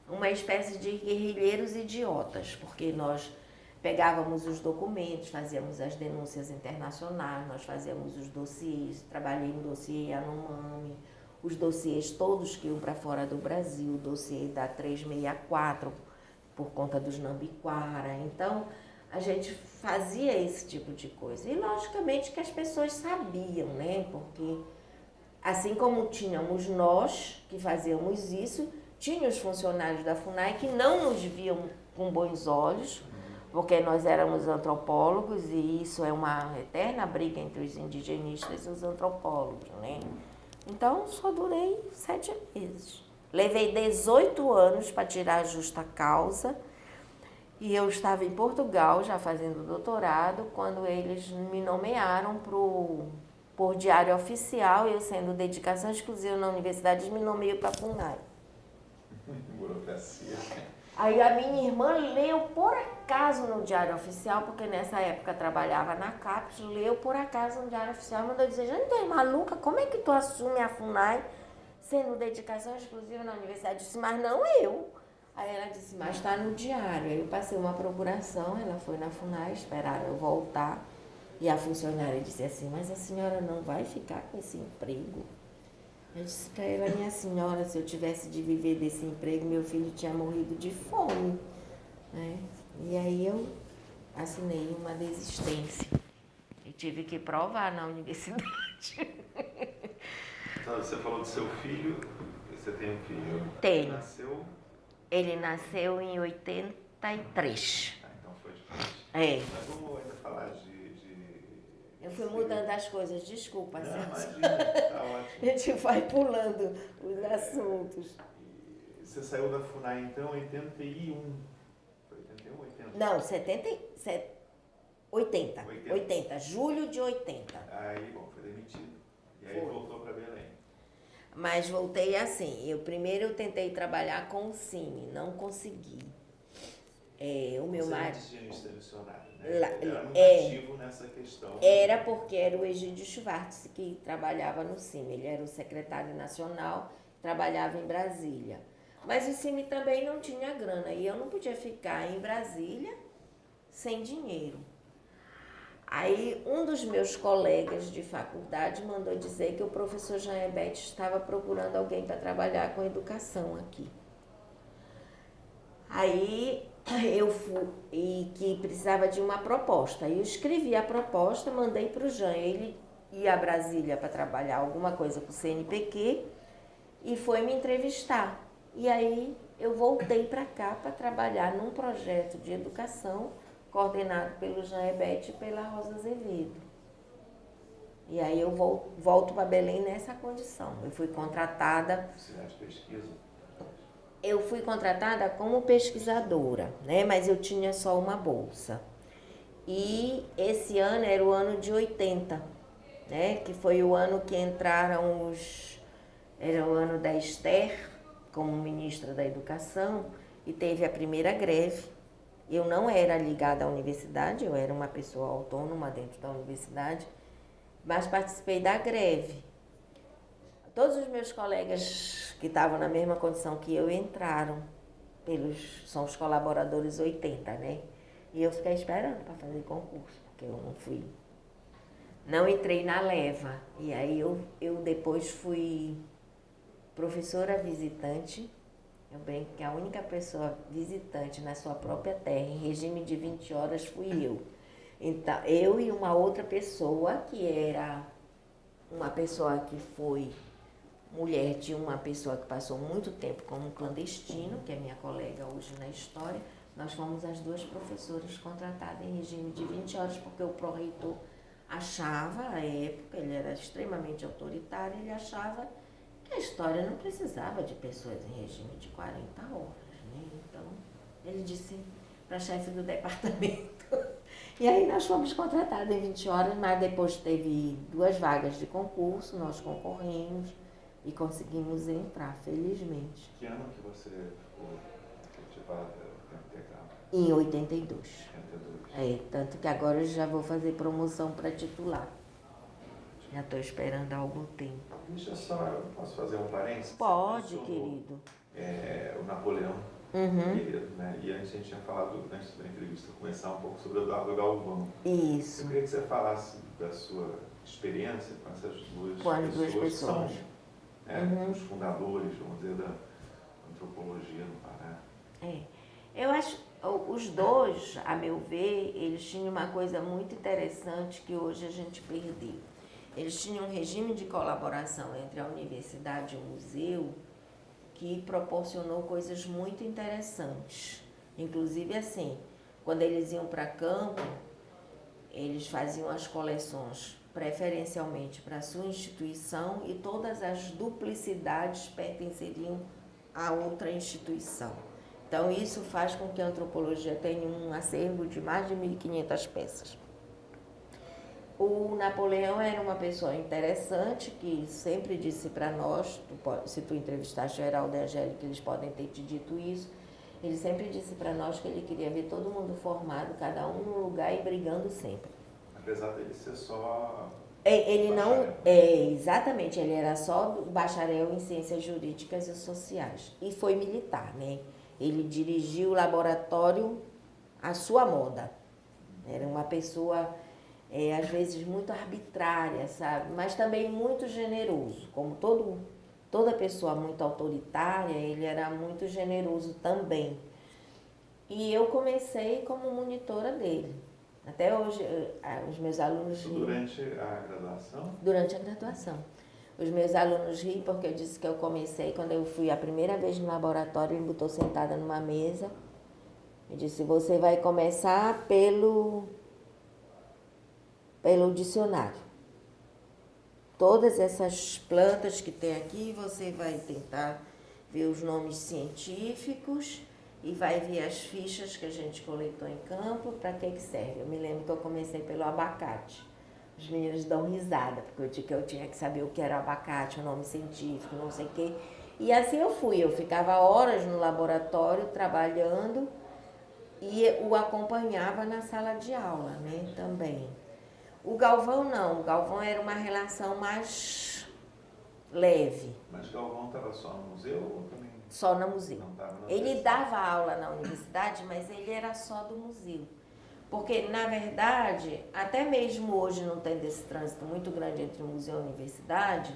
uma espécie de guerrilheiros idiotas, porque nós pegávamos os documentos, fazíamos as denúncias internacionais, nós fazíamos os dossiês, trabalhei em dossiê Yanomami, os dossiês todos que iam para fora do Brasil, o dossiê da 364, por conta dos Nambiquara. Então, a gente fazia esse tipo de coisa. E, logicamente, que as pessoas sabiam, né? Porque, assim como tínhamos nós que fazíamos isso, tinha os funcionários da FUNAI que não nos viam com bons olhos, porque nós éramos antropólogos e isso é uma eterna briga entre os indigenistas e os antropólogos, né? Então, só durei 7 meses. Levei 18 anos para tirar a justa causa e eu estava em Portugal já fazendo doutorado quando eles me nomearam por diário oficial, eu sendo dedicação exclusiva na universidade, eles me nomeiam para a FUNAI. Burocracia. Aí a minha irmã leu por acaso no Diário Oficial, porque nessa época trabalhava na CAPES, leu por acaso no Diário Oficial e mandou dizer, gente, tu é maluca, como é que tu assume a FUNAI sendo dedicação exclusiva na universidade? Eu disse, mas não eu. Aí ela disse, mas está no diário. Aí eu passei uma procuração, ela foi na FUNAI, esperaram eu voltar. E a funcionária disse assim, mas a senhora não vai ficar com esse emprego? Eu disse para ela, minha senhora, se eu tivesse de viver desse emprego, meu filho tinha morrido de fome, né? E aí eu assinei uma desistência. E tive que provar na universidade. Então, você falou do seu filho, você tem um filho? Tenho. Nasceu? Ele nasceu em 83. Ah, então foi diferente. É. Mas vamos ainda falar de... Eu fui mudando as coisas, desculpa. Não, imagina, tá ótimo. A gente vai pulando os assuntos. Você saiu da FUNAI, então, em 81? Foi 81, 80? Não, 80. Julho de 80. Aí, bom, foi demitido. E aí voltou para Belém. Mas voltei assim. Primeiro eu tentei trabalhar com o CIMI, não consegui. O meu marido... Você antes de missionário, né? Ele era muito ativo nessa questão. Era porque era o Egídio Schwartz que trabalhava no CIMI. Ele era o secretário nacional, trabalhava em Brasília. Mas o CIMI também não tinha grana e eu não podia ficar em Brasília sem dinheiro. Aí um dos meus colegas de faculdade mandou dizer que o professor Jean Hebert estava procurando alguém para trabalhar com educação aqui. Aí eu fui, e que precisava de uma proposta. Eu escrevi a proposta, mandei para o Jean. Ele ia a Brasília para trabalhar alguma coisa com o CNPq e foi me entrevistar. E aí eu voltei para cá para trabalhar num projeto de educação coordenado pelo Jean Hebert e pela Rosa Azevedo. E aí eu volto para Belém nessa condição. Eu fui contratada... Cidade de pesquisa? Eu fui contratada como pesquisadora, né? Mas eu tinha só uma bolsa. E esse ano era o ano de 80, né? Que foi o ano que entraram Era o ano da Esther, como ministra da Educação, e teve a primeira greve. Eu não era ligada à universidade, eu era uma pessoa autônoma dentro da universidade, mas participei da greve. Todos os meus colegas que estavam na mesma condição que eu entraram, são os colaboradores 80, né? E eu fiquei esperando para fazer concurso, porque eu não entrei na leva. E aí eu depois fui professora visitante. Eu brinco que a única pessoa visitante na sua própria terra, em regime de 20 horas, fui eu. Então, eu e uma outra pessoa, que era uma pessoa que foi mulher de uma pessoa que passou muito tempo como clandestino, que é minha colega hoje na história. Nós fomos as duas professoras contratadas em regime de 20 horas, porque o pró-reitor achava, à época, ele era extremamente autoritário, ele achava que a história não precisava de pessoas em regime de 40 horas, né? Então, ele disse para a chefe do departamento. E aí nós fomos contratadas em 20 horas, mas depois teve 2 vagas de concurso, nós concorremos e conseguimos entrar, felizmente. Que ano que você ficou efetivada no tempo integral? Em 82. 82. Tanto que agora eu já vou fazer promoção para titular. Já estou esperando há algum tempo. Deixa só, eu posso fazer um parênteses? Pode, querido. O Napoleão, querido, né? E antes a gente tinha falado, antes da entrevista, começar um pouco sobre o Eduardo Galvão. Isso. Eu queria que você falasse da sua experiência com essas duas pessoas. Que são os fundadores, vamos dizer, da antropologia no Pará. Eu acho, os dois, a meu ver, eles tinham uma coisa muito interessante que hoje a gente perdeu. Eles tinham um regime de colaboração entre a universidade e o museu que proporcionou coisas muito interessantes. Inclusive, assim, quando eles iam para campo, eles faziam as coleções preferencialmente para a sua instituição e todas as duplicidades pertenceriam a outra instituição. Então, isso faz com que a antropologia tenha um acervo de mais de 1.500 peças. O Napoleão era uma pessoa interessante que sempre disse para nós, se tu entrevistaste o Geraldo e a Angélica, eles podem ter te dito isso, ele sempre disse para nós que ele queria ver todo mundo formado, cada um no lugar e brigando sempre. Apesar dele ser só... Ele não... exatamente, ele era só bacharel em ciências jurídicas e sociais. E foi militar, né? Ele dirigiu o laboratório à sua moda. Era uma pessoa... às vezes muito arbitrária, sabe? Mas também muito generoso. Como toda pessoa muito autoritária, ele era muito generoso também. E eu comecei como monitora dele. Até hoje, os meus alunos riem. Durante a graduação? Durante a graduação. Os meus alunos riem porque eu disse que eu comecei, quando eu fui a primeira vez no laboratório, ele me botou sentada numa mesa. Eu disse, você vai começar pelo dicionário. Todas essas plantas que tem aqui, você vai tentar ver os nomes científicos e vai ver as fichas que a gente coletou em campo, para que serve. Eu me lembro que eu comecei pelo abacate. Os meninos dão risada, porque eu disse que eu tinha que saber o que era abacate, o nome científico, não sei o quê. E assim eu fui, eu ficava horas no laboratório trabalhando. e o acompanhava na sala de aula, né, também. O Galvão não, o Galvão era uma relação mais leve. Mas Galvão estava só no museu ou também? Só no museu. Não estava na Ele dava aula na universidade, mas ele era só do museu. Porque, na verdade, até mesmo hoje não tendo esse trânsito muito grande entre o museu e a universidade,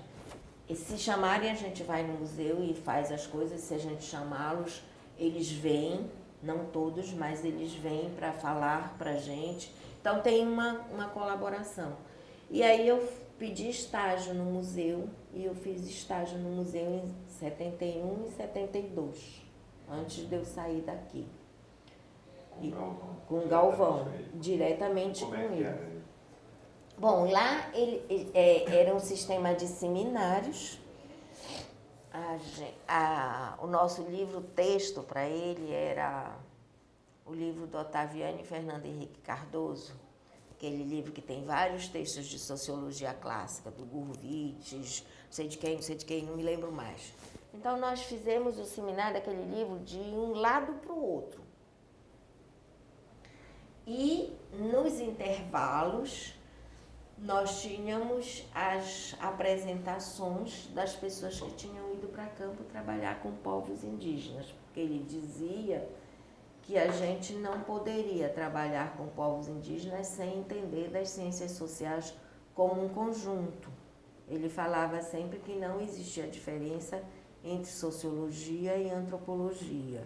e se chamarem a gente vai no museu e faz as coisas, se a gente chamá-los, eles vêm, não todos, mas eles vêm para falar para a gente. Então tem uma colaboração. E aí eu pedi estágio no museu, e eu fiz estágio no museu em 71 e 72, antes de eu sair daqui. Com o Galvão, diretamente com ele. Era? Bom, lá era um sistema de seminários. O nosso livro-texto para ele era o livro do Otaviano e Fernando Henrique Cardoso, aquele livro que tem vários textos de sociologia clássica, do Gurvitch, não sei de quem, não me lembro mais. Então, nós fizemos o seminário daquele livro de um lado para o outro. E, nos intervalos, nós tínhamos as apresentações das pessoas que tinham ido para campo trabalhar com povos indígenas, porque ele dizia que a gente não poderia trabalhar com povos indígenas sem entender das ciências sociais como um conjunto. Ele falava sempre que não existia diferença entre sociologia e antropologia.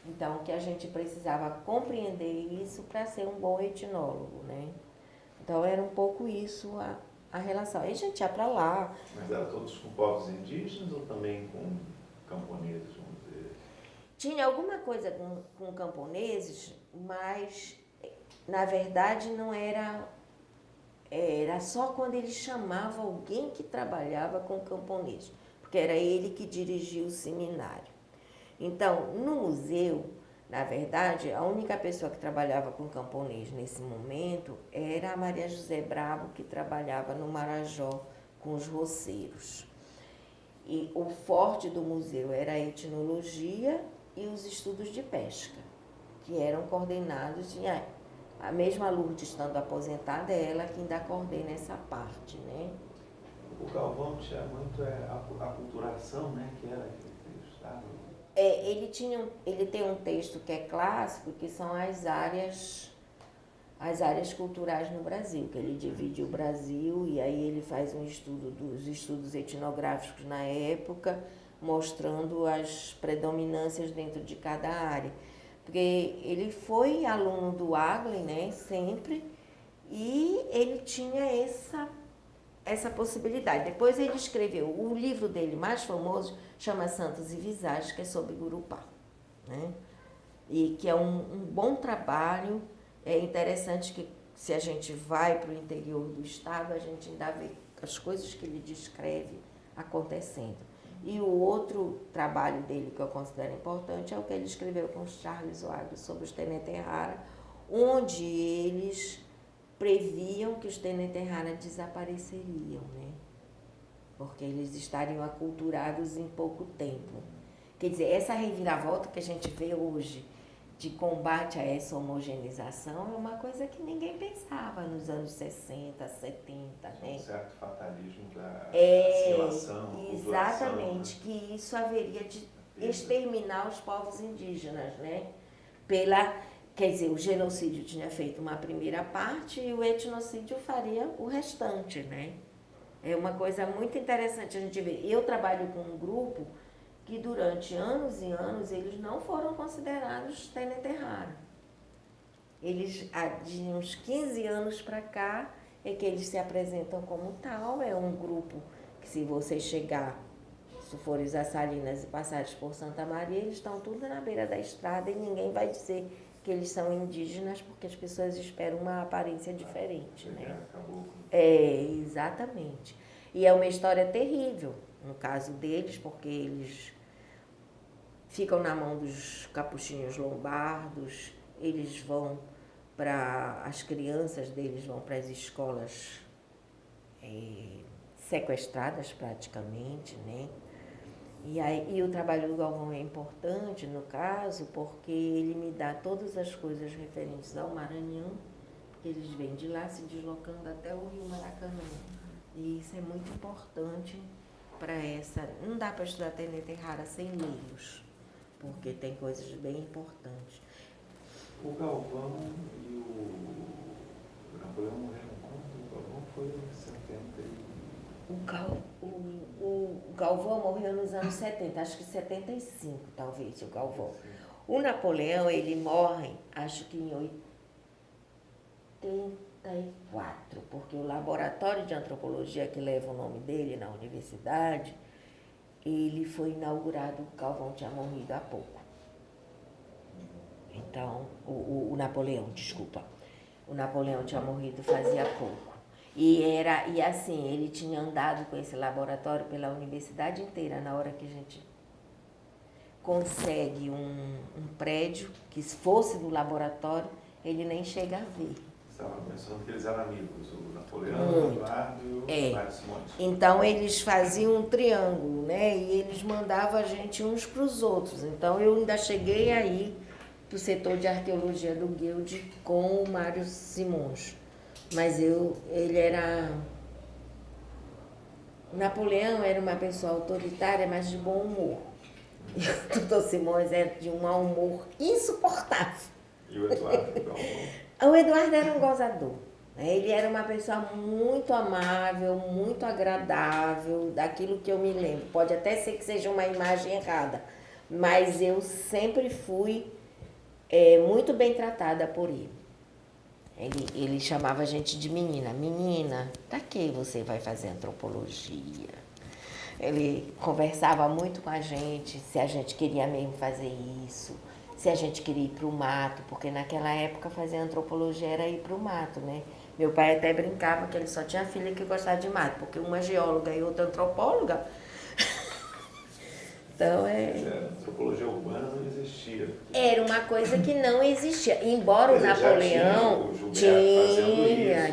Então, que a gente precisava compreender isso para ser um bom etnólogo, né? Então, era um pouco isso a relação. Aí a gente ia para lá. Mas eram todos com povos indígenas ou também com camponeses, vamos dizer? Tinha alguma coisa com camponeses, mas, na verdade, não era... Era só quando ele chamava alguém que trabalhava com camponês, porque era ele que dirigia o seminário. Então, no museu, na verdade, a única pessoa que trabalhava com camponês nesse momento era a Maria José Bravo, que trabalhava no Marajó com os roceiros. E o forte do museu era a etnologia e os estudos de pesca, que eram coordenados, a mesma Lourdes estando aposentada, é ela que ainda coordena essa parte, né? O Galvão tinha muito a aculturação, né, que era que ele estava... Ele tem um texto que é clássico, que são as áreas culturais no Brasil, que ele divide o Brasil e aí ele faz um estudo dos estudos etnográficos na época, mostrando as predominâncias dentro de cada área. Porque ele foi aluno do Agley, né, sempre, e ele tinha essa possibilidade. Depois ele escreveu, o livro dele mais famoso chama Santos e Visagens, que é sobre Gurupá, né? E que é um bom trabalho. É interessante que, se a gente vai para o interior do estado, a gente ainda vê as coisas que ele descreve acontecendo. E o outro trabalho dele que eu considero importante é o que ele escreveu com o Charles Wagner sobre os Tenente Rara, onde eles previam que os Tenente Rara desapareceriam, né? Porque eles estariam aculturados em pouco tempo. Quer dizer, essa reviravolta que a gente vê hoje de combate a essa homogeneização é uma coisa que ninguém pensava nos anos 60, 70, né? Um certo fatalismo da assimilação, exatamente, né? que isso haveria de exterminar os povos indígenas, né? Quer dizer, o genocídio tinha feito uma primeira parte e o etnocídio faria o restante, né? É uma coisa muito interessante a gente ver. Eu trabalho com um grupo que durante anos e anos eles não foram considerados Tenente Rara. Eles, de uns 15 anos para cá, é que eles se apresentam como tal. É um grupo que, se você chegar, se fores a Salinas e passares por Santa Maria, eles estão tudo na beira da estrada e ninguém vai dizer que eles são indígenas, porque as pessoas esperam uma aparência diferente, né? Exatamente. E é uma história terrível, no caso deles, porque eles ficam na mão dos capuchinhos lombardos, eles vão as crianças deles vão para as escolas sequestradas praticamente, né? E o trabalho do Galvão é importante, no caso, porque ele me dá todas as coisas referentes ao Maranhão, porque eles vêm de lá se deslocando até o Rio Maracanã. E isso é muito importante para essa... Não dá para estudar Tenente Rara sem lê-los, porque tem coisas bem importantes. O Galvão e o Napoleão morreram quando? O Galvão foi em 70 O Galvão morreu nos anos 70, acho que 75, talvez, o Galvão. O Napoleão, ele morre, acho que em 84, porque o laboratório de antropologia que leva o nome dele na universidade, ele foi inaugurado, o Galvão tinha morrido há pouco. Então, o Napoleão, desculpa. O Napoleão tinha morrido fazia pouco. E assim, ele tinha andado com esse laboratório pela universidade inteira. Na hora que a gente consegue um prédio, que se fosse do laboratório, ele nem chega a ver. Você estava mencionando que eles eram amigos, o Napoleão, o Eduardo e o Mário Simões. Então, eles faziam um triângulo, né? E eles mandavam a gente uns para os outros. Então, eu ainda cheguei aí para o setor de arqueologia do Guild com o Mário Simões. Mas ele era... O Napoleão era uma pessoa autoritária, mas de bom humor. E o doutor Simões era de um mau humor insuportável. E o Eduardo? O Eduardo era um gozador. Ele era uma pessoa muito amável, muito agradável, daquilo que eu me lembro. Pode até ser que seja uma imagem errada, mas eu sempre fui muito bem tratada por ele. Ele chamava a gente de menina. Menina, pra que você vai fazer antropologia? Ele conversava muito com a gente, se a gente queria mesmo fazer isso, se a gente queria ir para o mato, porque naquela época fazer antropologia era ir para o mato, né? Meu pai até brincava que ele só tinha filha que gostava de mato, porque uma geóloga e outra antropóloga. Então antropologia urbana não existia. Era uma coisa que não existia. Embora o Napoleão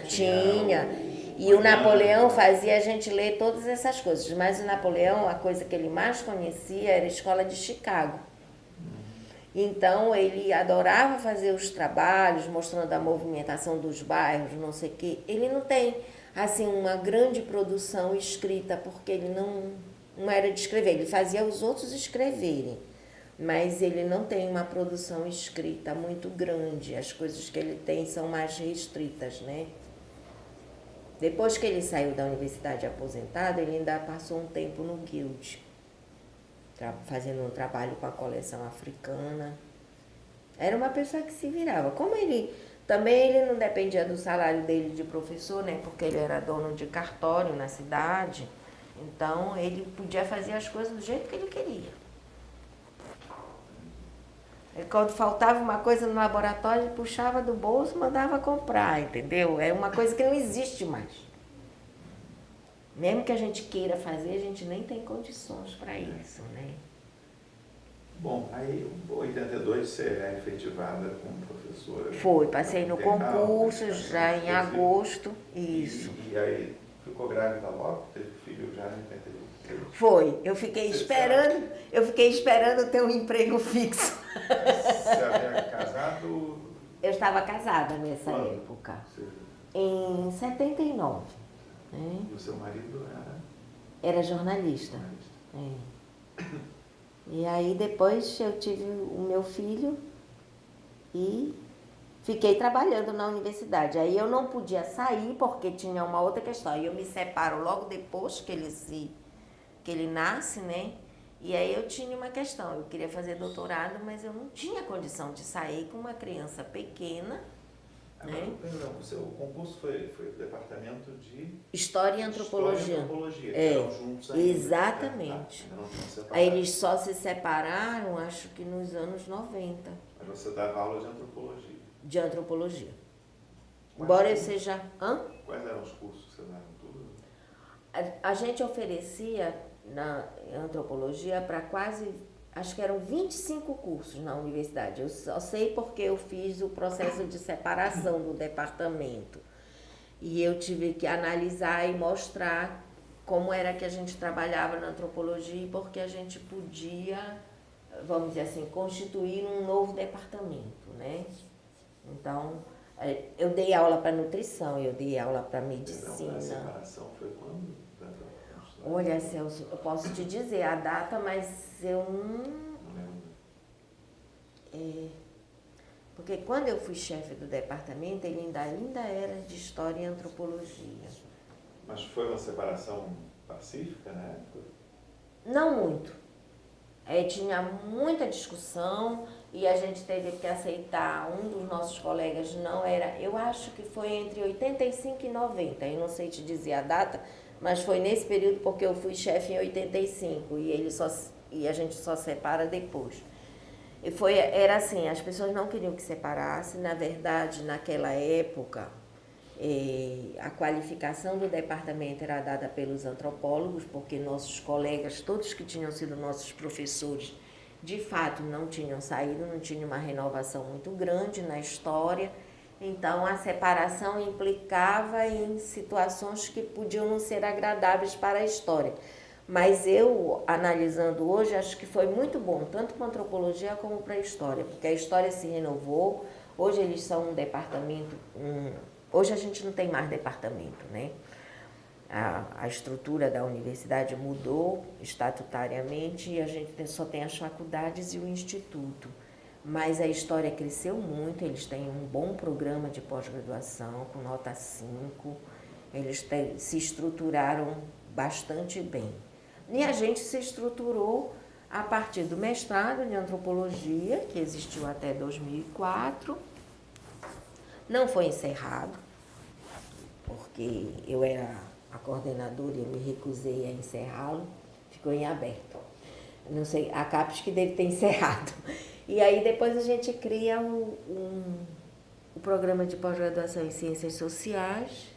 tinha. E o Napoleão fazia a gente ler todas essas coisas. Mas o Napoleão, a coisa que ele mais conhecia era a escola de Chicago. Então, ele adorava fazer os trabalhos, mostrando a movimentação dos bairros, não sei o quê. Ele não tem, assim, uma grande produção escrita, porque ele não era de escrever. Ele fazia os outros escreverem, mas ele não tem uma produção escrita muito grande. As coisas que ele tem são mais restritas, né? Depois que ele saiu da universidade aposentado, ele ainda passou um tempo no Guild, fazendo um trabalho com a coleção africana. Era uma pessoa que se virava. Como ele não dependia do salário dele de professor, né? Porque ele era dono de cartório na cidade. Então, ele podia fazer as coisas do jeito que ele queria. Quando faltava uma coisa no laboratório, ele puxava do bolso e mandava comprar, entendeu? É uma coisa que não existe mais. Mesmo que a gente queira fazer, a gente nem tem condições para isso, né? Bom, aí em 82 você é efetivada como professora. Foi, passei no concurso já em agosto, isso. E aí ficou grávida logo? Teve filho já em 82? Foi, eu fiquei esperando ter um emprego fixo. Você havia casado? Eu estava casada nessa época. Em 79. Né? E o seu marido era jornalista. E aí depois eu tive o meu filho e fiquei trabalhando na universidade. Aí eu não podia sair porque tinha uma outra questão. Aí eu me separo logo depois que ele nasce, né? E aí eu tinha uma questão, eu queria fazer doutorado, mas eu não tinha condição de sair com uma criança pequena. Agora, né? Perdão, o seu concurso foi o departamento de... História e Antropologia. Eram juntos ainda. Exatamente. Aí eles só se separaram, acho que nos anos 90. Mas você dava aula de antropologia? De antropologia. Embora eu seja... Quais eram os cursos que você dava? Tudo? A gente oferecia na antropologia para quase, acho que eram 25 cursos na universidade. Eu só sei porque eu fiz o processo de separação do departamento. E eu tive que analisar e mostrar como era que a gente trabalhava na antropologia e porque a gente podia, vamos dizer assim, constituir um novo departamento, né? Então, eu dei aula para nutrição, eu dei aula para medicina. A separação foi quando? Olha, Celso, eu posso te dizer a data, mas eu não lembro. Porque quando eu fui chefe do departamento, ele ainda era de História e Antropologia. Mas foi uma separação pacífica na época? Não muito. Tinha muita discussão e a gente teve que aceitar. Um dos nossos colegas não era... Eu acho que foi entre 85 e 90, eu não sei te dizer a data, mas foi nesse período porque eu fui chefe em 85 e a gente só separa depois. Era assim, as pessoas não queriam que separasse. Na verdade, naquela época, a qualificação do departamento era dada pelos antropólogos, porque nossos colegas, todos que tinham sido nossos professores, de fato não tinham saído, não tinha uma renovação muito grande na história. Então, a separação implicava em situações que podiam não ser agradáveis para a história. Mas eu, analisando hoje, acho que foi muito bom, tanto para a antropologia como para a história, porque a história se renovou. Hoje eles são um departamento... Hoje a gente não tem mais departamento, né? A estrutura da universidade mudou estatutariamente e a gente só tem as faculdades e o instituto. Mas a história cresceu muito, eles têm um bom programa de pós-graduação, com nota 5, eles se estruturaram bastante bem. E a gente se estruturou a partir do mestrado de antropologia, que existiu até 2004, não foi encerrado, porque eu era a coordenadora e eu me recusei a encerrá-lo, ficou em aberto. Não sei, a CAPES que deve ter encerrado. E aí depois a gente cria o programa de pós-graduação em Ciências Sociais,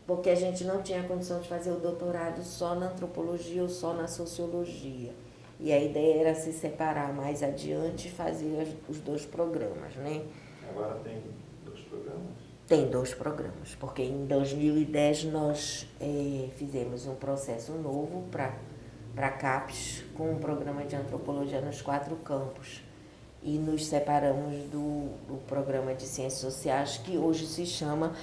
porque a gente não tinha condição de fazer o doutorado só na antropologia ou só na sociologia. E a ideia era se separar mais adiante e fazer os 2 programas, né? Agora tem 2 programas? Tem 2 programas, porque em 2010 nós fizemos um processo novo para a CAPES, com um programa de antropologia nos 4 campos. E nos separamos do programa de Ciências Sociais, que hoje se chama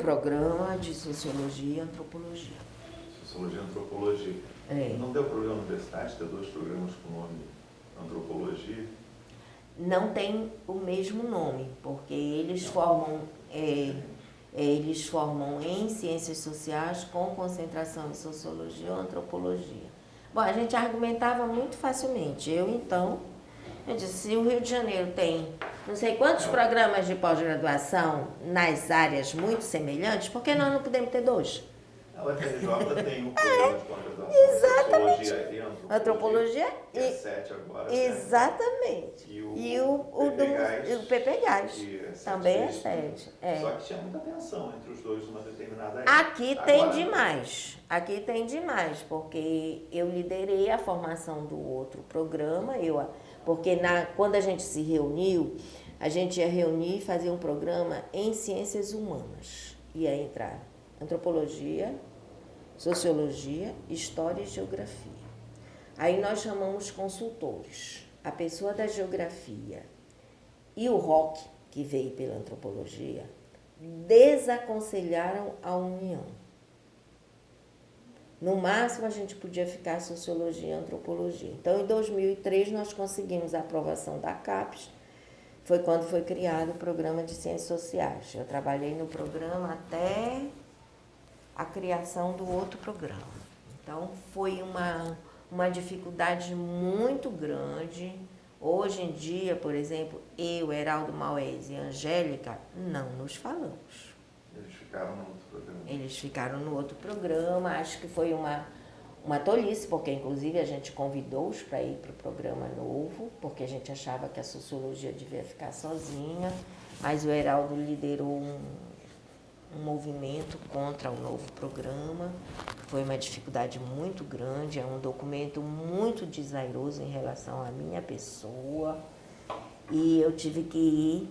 Programa de Sociologia e Antropologia. Sociologia e Antropologia. Não deu problema na universidade ter 2 programas com o nome Antropologia? Não tem o mesmo nome, porque eles formam em Ciências Sociais com concentração em Sociologia ou Antropologia. Bom, a gente argumentava muito facilmente. Eu disse, se o Rio de Janeiro tem não sei quantos programas de pós-graduação nas áreas muito semelhantes, por que nós não podemos ter 2? A UFRJ tem um programa de pós-graduação, exatamente. Sociologia e Antropologia. Que é 7 agora. Exatamente. E o PP Gás também é 7. Só que tinha muita tensão entre os 2 numa determinada época. Aqui tem demais, porque eu liderei a formação do outro programa, porque quando a gente se reuniu, a gente ia reunir e fazer um programa em ciências humanas. Ia entrar antropologia, sociologia, história e geografia. Aí nós chamamos consultores. A pessoa da geografia e o Roque, que veio pela antropologia, desaconselharam a união. No máximo, a gente podia ficar sociologia e antropologia. Então, em 2003, nós conseguimos a aprovação da CAPES. Foi quando foi criado o programa de Ciências Sociais. Eu trabalhei no programa até a criação do outro programa. Então, foi uma dificuldade muito grande. Hoje em dia, por exemplo, eu, Heraldo Maués e Angélica, não nos falamos. Eles ficaram no outro programa. Eles ficaram no outro programa. Acho que foi uma tolice, porque inclusive a gente convidou-os para ir para o programa novo, porque a gente achava que a sociologia devia ficar sozinha, mas o Heraldo liderou um movimento contra o novo programa. Foi uma dificuldade muito grande, é um documento muito desairoso em relação à minha pessoa, e eu tive que ir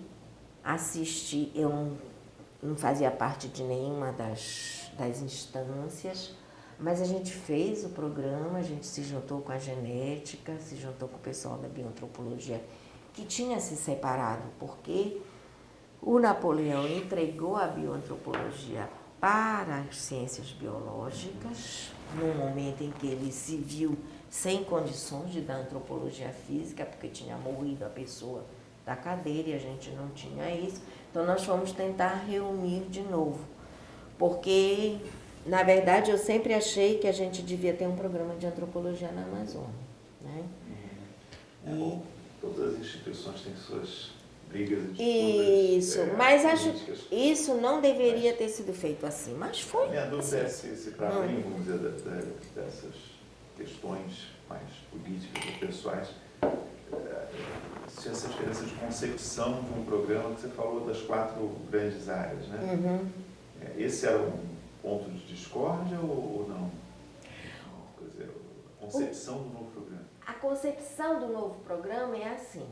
assistir. Eu não fazia parte de nenhuma das instâncias, mas a gente fez o programa, a gente se juntou com a genética, se juntou com o pessoal da bioantropologia, que tinha se separado, porque o Napoleão entregou a bioantropologia para as ciências biológicas, num momento em que ele se viu sem condições de dar antropologia física, porque tinha morrido a pessoa da cadeira e a gente não tinha isso. Então, nós fomos tentar reunir de novo, porque, na verdade, eu sempre achei que a gente devia ter um programa de antropologia na Amazônia, né? Bom, todas as instituições têm suas brigas e disputas. Isso, mas políticas. acho isso não deveria ter sido feito assim, mas foi. Minha dúvida é se para além, vamos dizer, dessas questões mais políticas ou pessoais, se essa diferença de concepção de um programa que você falou das 4 grandes áreas, né? Uhum. Esse era um ponto de discórdia ou não? Quer dizer, a concepção do novo programa. A concepção do novo programa é assim.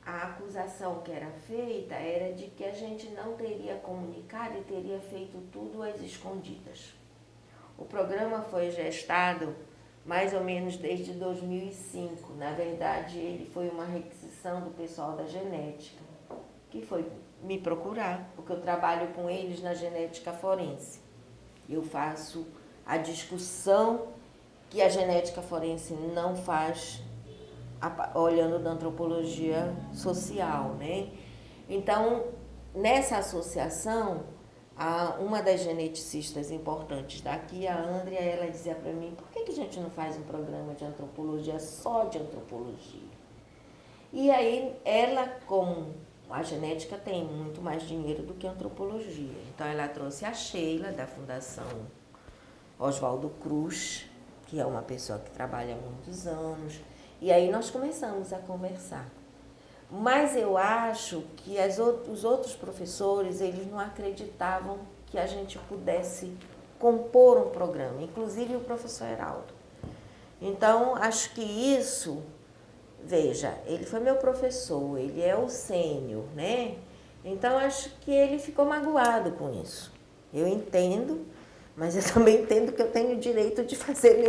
A acusação que era feita era de que a gente não teria comunicado e teria feito tudo às escondidas. O programa foi gestado mais ou menos desde 2005. Na verdade, ele foi uma requisição do pessoal da genética, que foi me procurar, porque eu trabalho com eles na genética forense. Eu faço a discussão que a genética forense não faz olhando da antropologia social, né? Então, nessa associação, uma das geneticistas importantes daqui, a Andrea, ela dizia para mim, por que a gente não faz um programa de antropologia só de antropologia? E aí, ela, como a genética tem muito mais dinheiro do que a antropologia, então ela trouxe a Sheila, da Fundação Oswaldo Cruz, que é uma pessoa que trabalha há muitos anos, e aí nós começamos a conversar. Mas eu acho que os outros professores, eles não acreditavam que a gente pudesse compor um programa, inclusive o professor Heraldo. Então, acho que isso, veja, ele foi meu professor, ele é o sênior, né? Então, acho que ele ficou magoado com isso. Eu entendo, mas eu também entendo que eu tenho o direito de fazer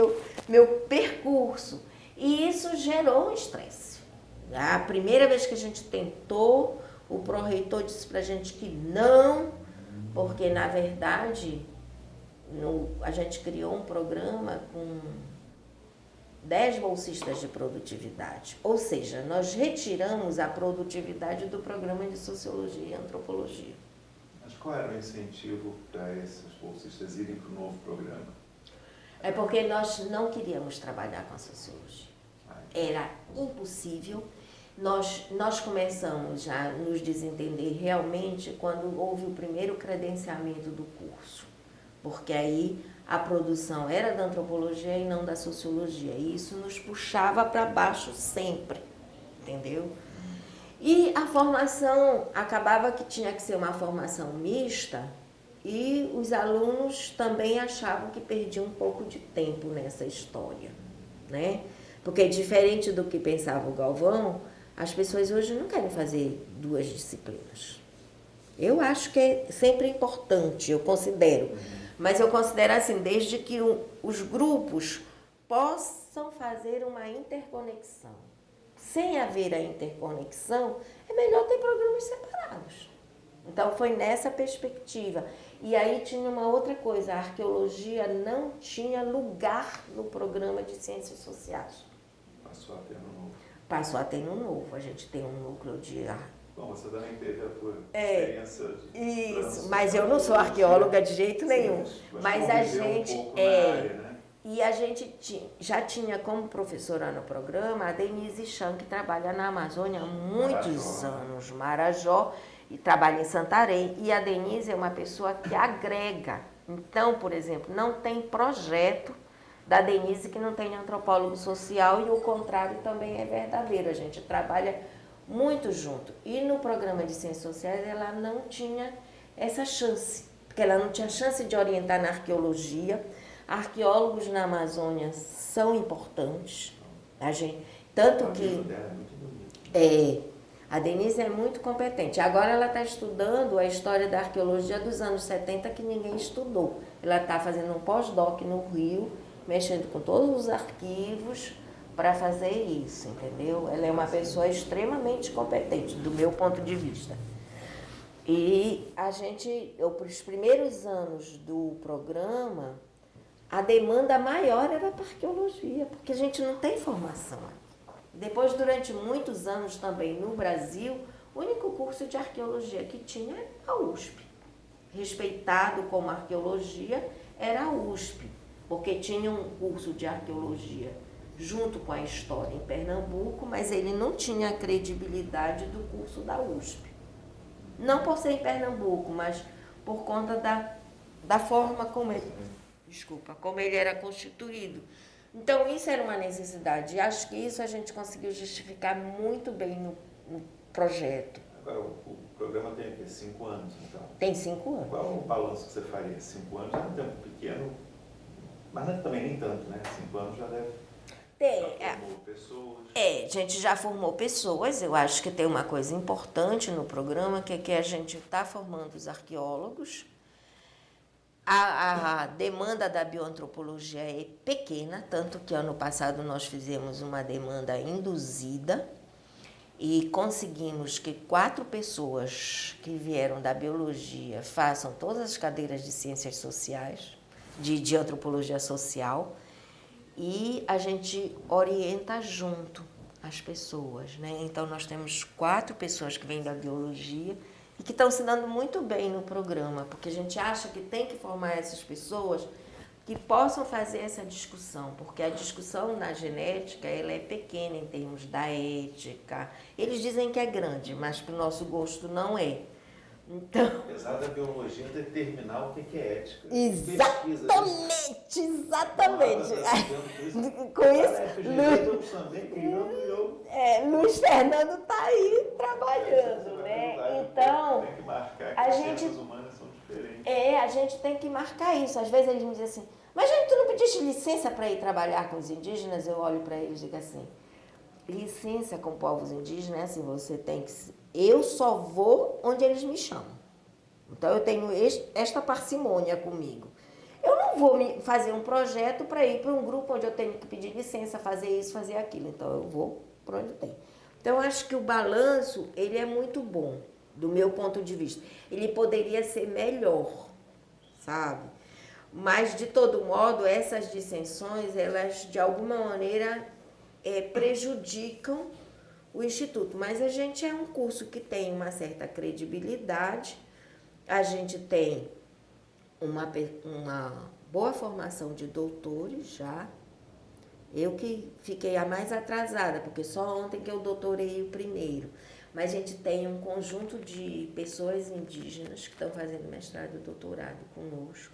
meu percurso. E isso gerou um estresse. A primeira vez que a gente tentou, o pró-reitor disse para a gente que não, porque, na verdade, a gente criou um programa com 10 bolsistas de produtividade. Ou seja, nós retiramos a produtividade do programa de Sociologia e Antropologia. Mas qual era o incentivo para esses bolsistas irem para o novo programa? É porque nós não queríamos trabalhar com a sociologia. Era impossível. Nós começamos a nos desentender realmente quando houve o primeiro credenciamento do curso, porque aí a produção era da antropologia e não da sociologia, e isso nos puxava para baixo sempre, entendeu? E a formação acabava que tinha que ser uma formação mista, e os alunos também achavam que perdiam um pouco de tempo nessa história, né? Porque diferente do que pensava o Galvão, as pessoas hoje não querem fazer 2 disciplinas. Eu acho que é sempre importante, eu considero. Mas eu considero assim, desde que os grupos possam fazer uma interconexão. Sem haver a interconexão, é melhor ter programas separados. Então, foi nessa perspectiva. E aí tinha uma outra coisa, a arqueologia não tinha lugar no programa de ciências sociais. Passou a ter no novo. Passou a ter no novo. A gente tem um núcleo de... Bom, você também teve a tua experiência de... Isso, mas eu não sou arqueóloga de jeito nenhum. Sim, mas a gente... um pouco na área, né? E a gente já tinha como professora no programa a Denise Chan, que trabalha na Amazônia há muitos anos, Marajó, e trabalha em Santarém. E a Denise é uma pessoa que agrega. Então, por exemplo, não tem projeto da Denise que não tem antropólogo social, e o contrário também é verdadeiro. A gente trabalha muito junto. E no programa de Ciências Sociais ela não tinha essa chance, porque ela não tinha chance de orientar na arqueologia. Arqueólogos na Amazônia são importantes. Tanto que A Denise é muito competente. Agora ela está estudando a história da arqueologia dos anos 70 que ninguém estudou. Ela está fazendo um pós-doc no Rio, mexendo com todos os arquivos para fazer isso, entendeu? Ela é uma pessoa extremamente competente, do meu ponto de vista. E para os primeiros anos do programa, a demanda maior era para arqueologia, porque a gente não tem formação. Depois, durante muitos anos também no Brasil, o único curso de arqueologia que tinha era a USP. Respeitado como arqueologia era a USP, porque tinha um curso de arqueologia junto com a história em Pernambuco, mas ele não tinha a credibilidade do curso da USP. Não por ser em Pernambuco, mas por conta da forma como ele era constituído. Então, isso era uma necessidade. E acho que isso a gente conseguiu justificar muito bem no projeto. Agora, o programa tem 5 anos, então? Tem 5 anos. Qual o balanço que você faria? 5 anos já é um tempo pequeno, mas também nem tanto, né? 5 anos já deve... Já formou pessoas. A gente já formou pessoas. Eu acho que tem uma coisa importante no programa, que é que a gente está formando os arqueólogos. A demanda da bioantropologia é pequena, tanto que ano passado nós fizemos uma demanda induzida e conseguimos que 4 pessoas que vieram da biologia façam todas as cadeiras de ciências sociais, de antropologia social, e a gente orienta junto as pessoas, né? Então nós temos 4 pessoas que vêm da biologia e que estão se dando muito bem no programa, porque a gente acha que tem que formar essas pessoas que possam fazer essa discussão, porque a discussão na genética ela é pequena em termos da ética. Eles dizem que é grande, mas para o nosso gosto não é. Então, apesar da biologia determinar o que é ética. Exatamente. Com isso, Luiz Fernando está aí trabalhando, né? Então, tem que marcar que a as gente ciências humanas são diferentes. a gente tem que marcar isso. Às vezes eles me dizem assim, mas gente, tu não pediste licença para ir trabalhar com os indígenas? Eu olho para eles e digo assim, licença com povos indígenas, assim, você tem que... Eu só vou onde eles me chamam. Então, eu tenho esta parcimônia comigo. Eu não vou fazer um projeto para ir para um grupo onde eu tenho que pedir licença, fazer isso, fazer aquilo. Então, eu vou para onde tem. Então, eu acho que o balanço, ele é muito bom, do meu ponto de vista. Ele poderia ser melhor, sabe? Mas, de todo modo, essas dissensões, elas, de alguma maneira, prejudicam o Instituto. Mas a gente é um curso que tem uma certa credibilidade, a gente tem uma boa formação de doutores já. Eu que fiquei a mais atrasada, porque só ontem que eu doutorei o primeiro. Mas a gente tem um conjunto de pessoas indígenas que estão fazendo mestrado e doutorado conosco.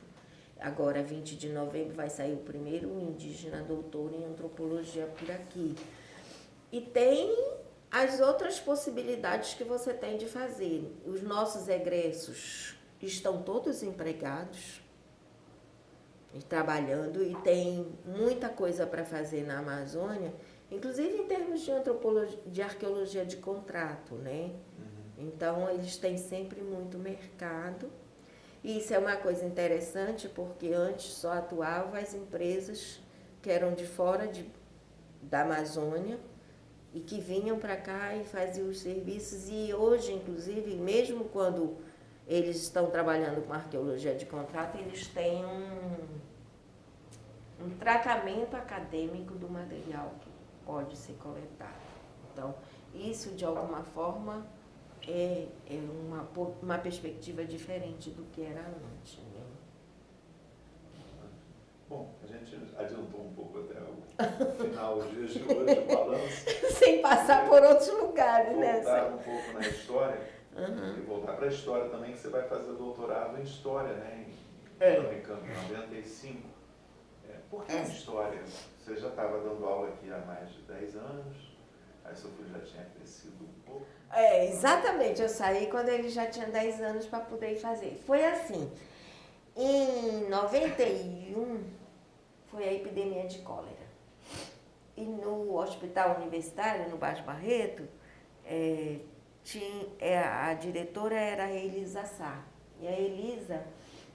Agora, 20 de novembro, vai sair o primeiro indígena doutor em antropologia por aqui. E tem as outras possibilidades que você tem de fazer. Os nossos egressos estão todos empregados e trabalhando, e tem muita coisa para fazer na Amazônia, inclusive em termos de antropologia, de arqueologia de contrato, né? Então, eles têm sempre muito mercado. E isso é uma coisa interessante, porque antes só atuavam as empresas que eram de fora da Amazônia e que vinham para cá e faziam os serviços. E hoje, inclusive, mesmo quando eles estão trabalhando com arqueologia de contrato, eles têm um tratamento acadêmico do material que pode ser coletado. Então, isso, de alguma forma, é uma perspectiva diferente do que era antes. Né? Bom, a gente adiantou um pouco até o final dos dias de hoje, o balanço. Sem passar por outros lugares, né? Voltar um pouco na história, e voltar para a história também, que você vai fazer doutorado em História, né? Em 95. Por que História? Você já estava dando aula aqui há mais de 10 anos, aí seu filho já tinha crescido um pouco. Exatamente, eu saí quando ele já tinha 10 anos para poder ir fazer. Foi assim, em 91 foi a epidemia de cólera. E no hospital universitário, no Baixo Barreto, a diretora era a Elisa Sá. E a Elisa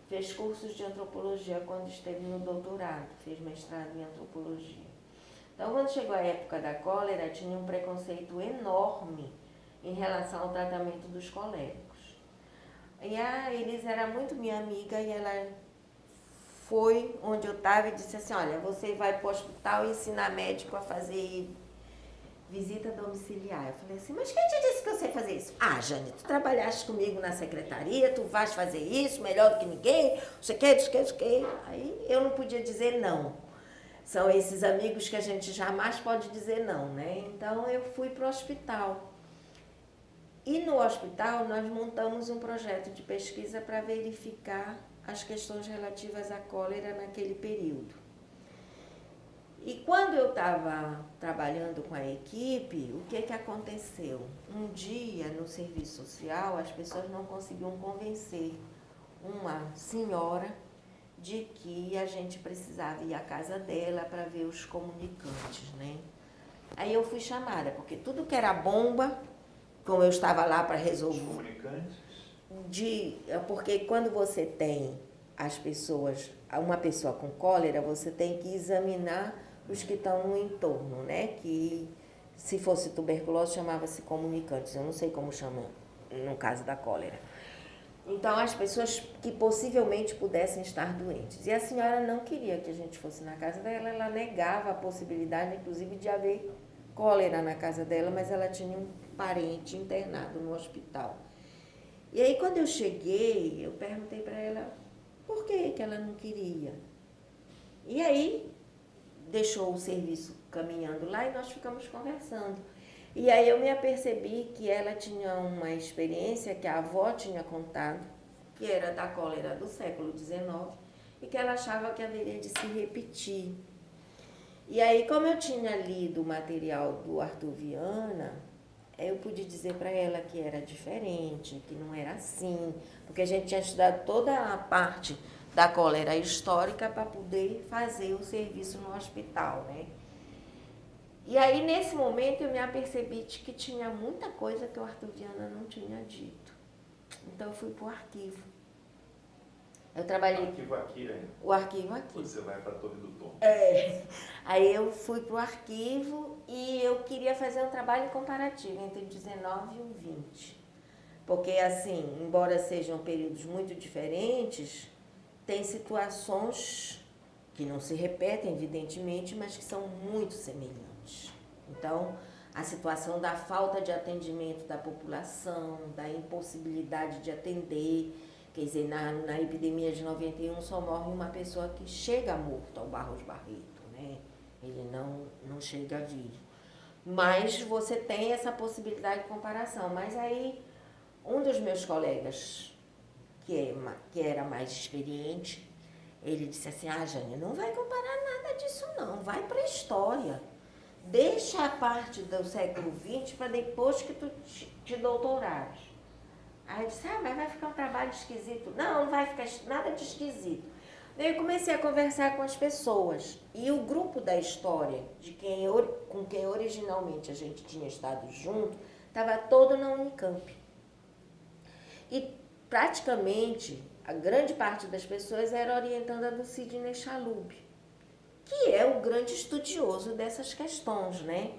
fez cursos de antropologia quando esteve no doutorado, fez mestrado em antropologia. Então, quando chegou a época da cólera, tinha um preconceito enorme em relação ao tratamento dos coléricos. E a Elisa era muito minha amiga e ela foi onde eu estava e disse assim, olha, você vai para o hospital e ensinar médico a fazer visita domiciliar. Eu falei assim, mas quem te disse que eu sei fazer isso? Ah, Jane, tu trabalhaste comigo na secretaria, tu vais fazer isso melhor do que ninguém, não sei o que, não sei o que. Aí eu não podia dizer não. São esses amigos que a gente jamais pode dizer não, né? Então eu fui para o hospital. E no hospital nós montamos um projeto de pesquisa para verificar as questões relativas à cólera naquele período. E quando eu estava trabalhando com a equipe, o que aconteceu? Um dia, no serviço social, as pessoas não conseguiam convencer uma senhora de que a gente precisava ir à casa dela para ver os comunicantes, né? Aí eu fui chamada, porque tudo que era bomba, como eu estava lá para resolver... Os comunicantes? Porque quando você tem as pessoas, uma pessoa com cólera, você tem que examinar os que estão no entorno, né? Que se fosse tuberculose chamava-se comunicantes, eu não sei como chama no caso da cólera. Então, as pessoas que possivelmente pudessem estar doentes. E a senhora não queria que a gente fosse na casa dela, ela negava a possibilidade, inclusive, de haver cólera na casa dela, mas ela tinha um parente internado no hospital. E aí, quando eu cheguei, eu perguntei para ela por que ela não queria. E aí, deixou o serviço caminhando lá e nós ficamos conversando. E aí eu me apercebi que ela tinha uma experiência que a avó tinha contado, que era da cólera do século XIX, e que ela achava que haveria de se repetir. E aí, como eu tinha lido o material do Arthur Viana, eu pude dizer para ela que era diferente, que não era assim, porque a gente tinha estudado toda a parte da cólera histórica para poder fazer o serviço no hospital, né? E aí, nesse momento, eu me apercebi de que tinha muita coisa que o Arthur Viana não tinha dito. Então, eu fui para o arquivo. Eu trabalhei... O arquivo aqui, né? O arquivo aqui. Você vai para a Torre do Tom. Aí eu fui para o arquivo e eu queria fazer um trabalho comparativo entre o 19 e o 20. Porque, assim, embora sejam períodos muito diferentes, tem situações que não se repetem, evidentemente, mas que são muito semelhantes. Então, a situação da falta de atendimento da população, da impossibilidade de atender, quer dizer, na epidemia de 91 só morre uma pessoa que chega morto ao Barros Barreto, né? Ele não chega vivo. Mas você tem essa possibilidade de comparação. Mas aí, um dos meus colegas, que era mais experiente, ele disse assim, Jane, não vai comparar nada disso não, vai para a história. Deixa a parte do século XX para depois que tu te doutorares. Aí eu disse, mas vai ficar um trabalho esquisito. Não vai ficar nada de esquisito. Daí eu comecei a conversar com as pessoas. E o grupo da história, com quem originalmente a gente tinha estado junto, estava todo na Unicamp. E praticamente a grande parte das pessoas era orientanda do Sidney Chalub, que é o grande estudioso dessas questões, né?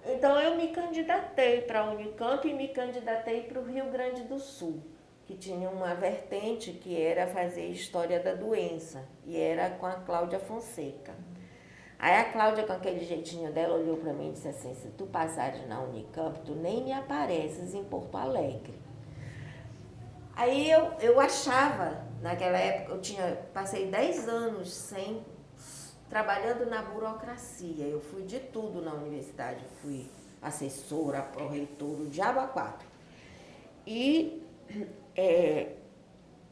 Então, eu me candidatei para a Unicamp e me candidatei para o Rio Grande do Sul, que tinha uma vertente que era fazer história da doença, e era com a Cláudia Fonseca. Aí a Cláudia, com aquele jeitinho dela, olhou para mim e disse assim, se tu passares na Unicamp, tu nem me apareces em Porto Alegre. Aí eu achava, naquela época, passei 10 anos trabalhando na burocracia. Eu fui de tudo na universidade. Eu fui assessora, pró-reitora, o diabo a quatro. E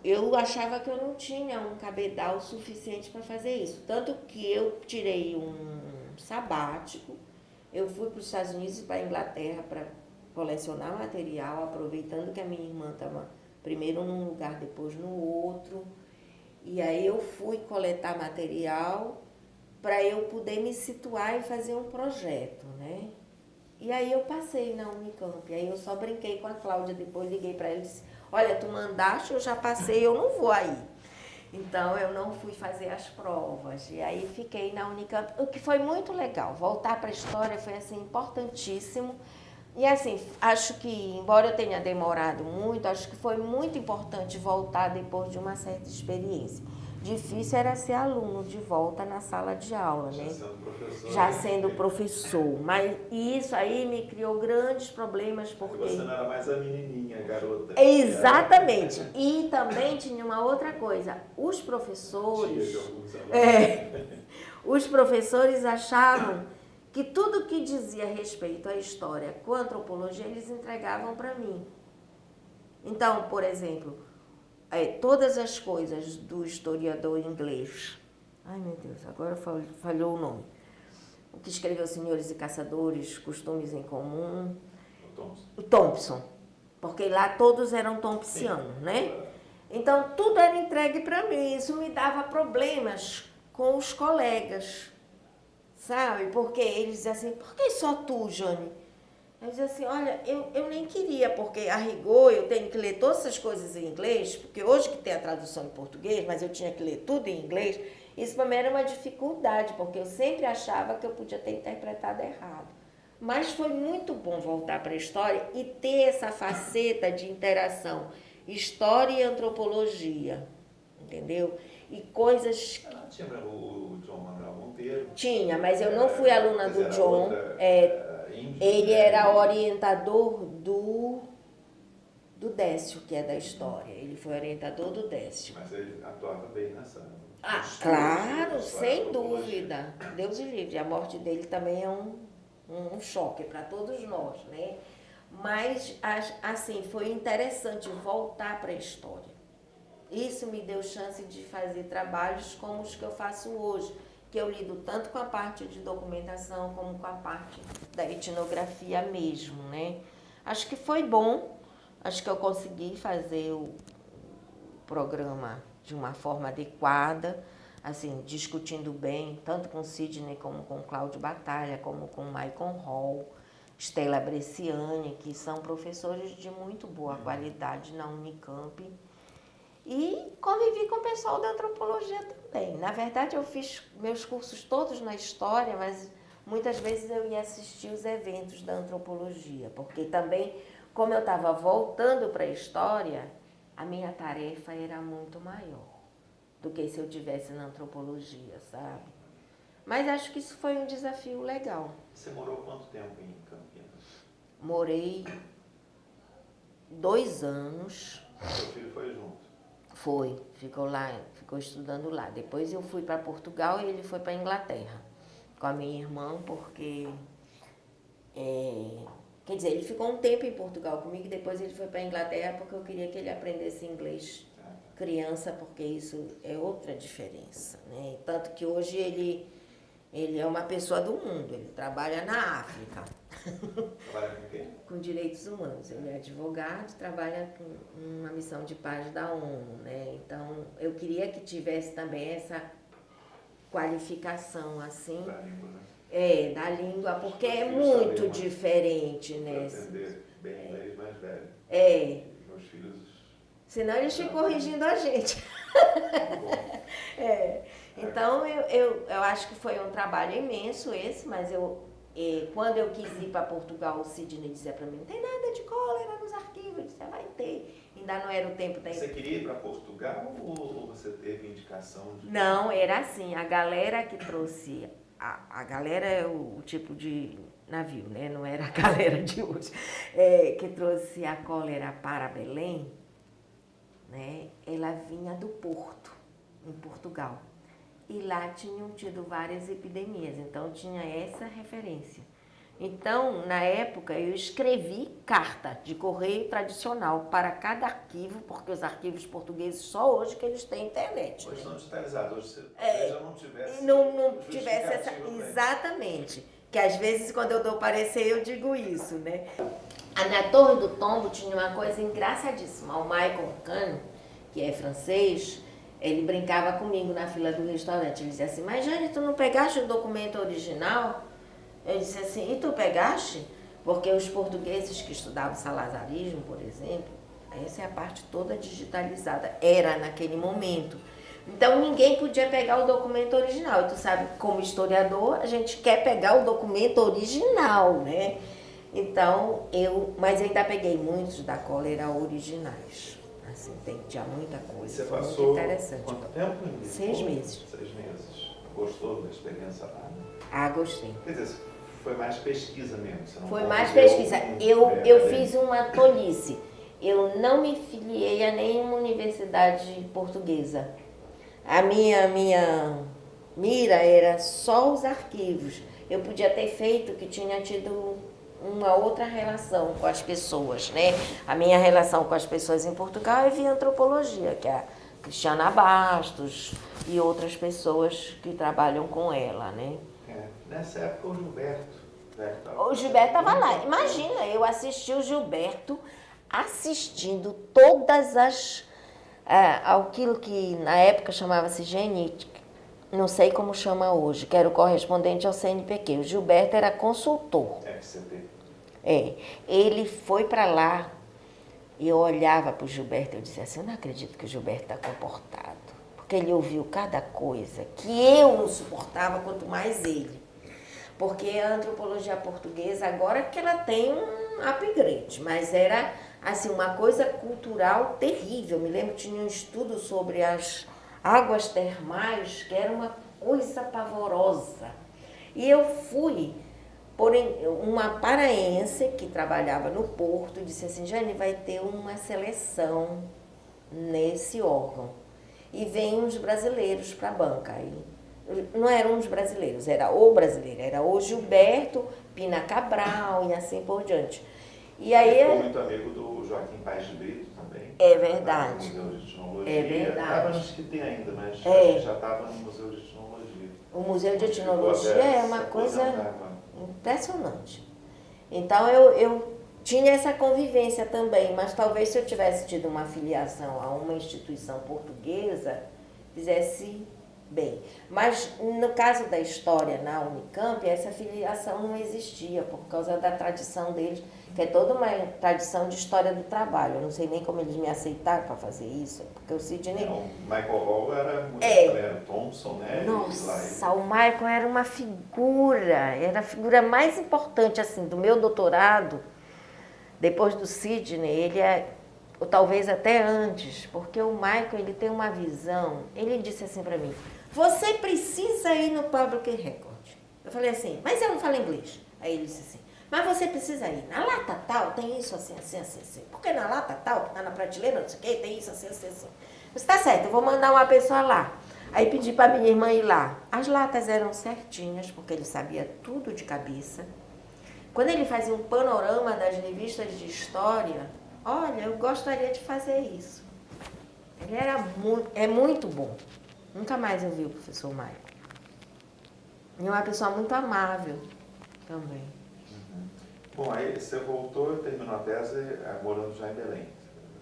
eu achava que eu não tinha um cabedal suficiente para fazer isso. Tanto que eu tirei um sabático, eu fui para os Estados Unidos e para a Inglaterra para colecionar material, aproveitando que a minha irmã estava primeiro num lugar, depois no outro. E aí eu fui coletar material para eu poder me situar e fazer um projeto, né? E aí eu passei na Unicamp. Aí eu só brinquei com a Cláudia, depois liguei para ela e disse, olha, tu mandaste, eu já passei, eu não vou aí. Então eu não fui fazer as provas. E aí fiquei na Unicamp, o que foi muito legal. Voltar para a história foi assim importantíssimo. E assim, acho que, embora eu tenha demorado muito, acho que foi muito importante voltar depois de uma certa experiência. Difícil era ser aluno de volta na sala de aula, né? Já sendo professor. Mas isso aí me criou grandes problemas porque... Você não era mais a menininha, a garota. Exatamente. E também tinha uma outra coisa. Os professores... os professores achavam que tudo que dizia respeito à história com a antropologia, eles entregavam para mim. Então, por exemplo, todas as coisas do historiador inglês, ai meu Deus, agora falhou o nome, o que escreveu Senhores e Caçadores, Costumes em Comum, o Thompson, porque lá todos eram thompsianos, né? Então, tudo era entregue para mim, isso me dava problemas com os colegas, sabe? Porque eles diziam assim, por que só tu, Jane? Eu dizia assim, olha, eu nem queria, porque a rigor eu tenho que ler todas essas coisas em inglês, porque hoje que tem a tradução em português, mas eu tinha que ler tudo em inglês, isso para mim era uma dificuldade, porque eu sempre achava que eu podia ter interpretado errado. Mas foi muito bom voltar para a história e ter essa faceta de interação, história e antropologia, entendeu? E coisas... Tinha o João Manuel Monteiro. Tinha, mas eu não fui aluna do John. Ele era orientador do Décio, que é da história. Ele foi orientador do Décio. Mas ele atuava bem nessa... Claro, sem dúvida. Deus o livre. A morte dele também é um choque para todos nós, né? Mas, assim, foi interessante voltar para a história. Isso me deu chance de fazer trabalhos como os que eu faço hoje, que eu lido tanto com a parte de documentação como com a parte da etnografia mesmo, né? Acho que foi bom, acho que eu consegui fazer o programa de uma forma adequada, assim, discutindo bem, tanto com Sidney como com Cláudio Batalha, como com Maicon Hall, Stella Bresciani, que são professores de muito boa qualidade na Unicamp. E convivi com o pessoal da antropologia também. Na verdade, eu fiz meus cursos todos na história, mas muitas vezes eu ia assistir os eventos da antropologia, porque também, como eu estava voltando para a história, a minha tarefa era muito maior do que se eu tivesse na antropologia, sabe? Mas acho que isso foi um desafio legal. Você morou quanto tempo em Campinas? Morei 2 anos. Seu filho foi junto? Foi, ficou estudando lá. Depois eu fui para Portugal e ele foi para a Inglaterra com a minha irmã, porque... quer dizer, ele ficou um tempo em Portugal comigo e depois ele foi para a Inglaterra porque eu queria que ele aprendesse inglês criança, porque isso é outra diferença, né? Tanto que hoje ele é uma pessoa do mundo, ele trabalha na África. Trabalha com o quê? Com direitos humanos. Ele é advogado, trabalha com uma missão de paz da ONU, né? Então, eu queria que tivesse também essa qualificação, assim. Da língua, né? Da língua, porque é muito diferente, né? Aprender bem inglês mais velho. Meus filhos... Senão eles ficam corrigindo a gente. Então, eu acho que foi um trabalho imenso esse, mas quando eu quis ir para Portugal, o Sidney dizia para mim, não tem nada de cólera nos arquivos. Eu disse, vai ter. Ainda não era o tempo da... Você queria ir para Portugal ou você teve indicação de... Não, era assim, a galera que trouxe... A galera é o tipo de navio, né? Não era a galera de hoje. Que trouxe a cólera para Belém, né? Ela vinha do Porto, em Portugal. E lá tinham tido várias epidemias, então tinha essa referência. Então, na época, eu escrevi carta de correio tradicional para cada arquivo, porque os arquivos portugueses só hoje que eles têm internet. Hoje né? são digitalizados, hoje se já não tivesse... Não tivesse essa... Exatamente. Que às vezes, quando eu dou parecer, eu digo isso, né? Na Torre do Tombo tinha uma coisa engraçadíssima. O Michael Kahn, que é francês... Ele brincava comigo na fila do restaurante. Ele dizia assim, mas Jane, tu não pegaste o documento original? Eu disse assim, e tu pegaste? Porque os portugueses que estudavam salazarismo, por exemplo, essa é a parte toda digitalizada, era naquele momento. Então ninguém podia pegar o documento original. E tu sabe, como historiador, a gente quer pegar o documento original, né? Então, mas eu ainda peguei muitos da cólera originais. Assim, tinha muita coisa. Você passou muito interessante. Quanto tempo? 6 meses. 6 meses. Gostou da experiência lá? Né? Ah, gostei. Quer dizer, foi mais pesquisa mesmo? Você não foi mais pesquisa. Eu fiz uma tolice. Eu não me filiei a nenhuma universidade portuguesa. A minha mira era só os arquivos. Eu podia ter feito que tinha tido uma outra relação com as pessoas, né? A minha relação com as pessoas em Portugal é via antropologia, que é a Cristiana Bastos e outras pessoas que trabalham com ela, né? Nessa época o Gilberto estava lá. Imagina, eu assisti o Gilberto assistindo todas aquilo que na época chamava-se GNIT, não sei como chama hoje, que era o correspondente ao CNPq. O Gilberto era consultor. FCP. Ele foi para lá e eu olhava para o Gilberto e eu dizia assim, eu não acredito que o Gilberto está comportado, porque ele ouviu cada coisa que eu não suportava, quanto mais ele. Porque a antropologia portuguesa, agora que ela tem um upgrade, mas era assim, uma coisa cultural terrível. Me lembro que tinha um estudo sobre as águas termais, que era uma coisa pavorosa. E eu fui, porém, uma paraense que trabalhava no Porto, disse assim, Jane, vai ter uma seleção nesse órgão. E vem uns brasileiros para a banca. Não eram os brasileiros, era o brasileiro, era o Gilberto, Pina Cabral e assim por diante. E aí, ele ficou muito amigo do Joaquim Paes de Brito também. É verdade. No Museu de Etnologia. É verdade. Estava nos que tem ainda, mas já estava no Museu de Etnologia. O Museu de Etnologia é uma coisa impressionante. Então eu tinha essa convivência também, mas talvez se eu tivesse tido uma filiação a uma instituição portuguesa, fizesse bem. Mas no caso da história na Unicamp, essa filiação não existia por causa da tradição deles, que é toda uma tradição de história do trabalho. Eu não sei nem como eles me aceitaram para fazer isso, porque o Sidney... o Michael Hall era muito... Era Thompson, né? Nossa, o Michael era uma figura, era a figura mais importante, assim, do meu doutorado, depois do Sidney, ele é... ou talvez até antes, porque o Michael, ele tem uma visão, ele disse assim para mim, você precisa ir no Public Record. Eu falei assim, mas eu não falo inglês. Aí ele disse assim, mas você precisa ir. Na lata tal tem isso assim, assim, assim, assim. Porque na lata tal, que tá na prateleira, não sei o quê, tem isso assim, assim, assim. Você tá certo, eu vou mandar uma pessoa lá. Aí pedi para minha irmã ir lá. As latas eram certinhas, porque ele sabia tudo de cabeça. Quando ele fazia um panorama das revistas de história, olha, eu gostaria de fazer isso. Ele era muito bom. Nunca mais eu vi o professor Michael. E uma pessoa muito amável também. Bom, aí você voltou e terminou a tese morando já em Belém.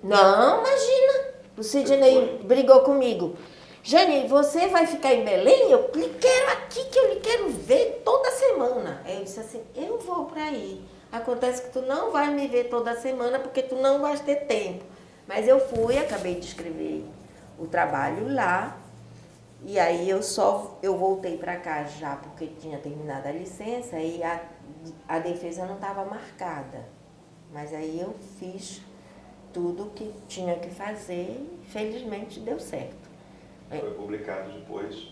Não, imagina. O Sidney brigou comigo. Jane, você vai ficar em Belém? Eu lhe quero aqui, que eu lhe quero ver toda semana. Aí eu disse assim, eu vou para aí. Acontece que tu não vai me ver toda semana porque tu não vais ter tempo. Mas eu fui, acabei de escrever o trabalho lá. E aí eu voltei para cá já porque tinha terminado a licença e a defesa não estava marcada. Mas aí eu fiz tudo o que tinha que fazer e felizmente deu certo. Foi publicado depois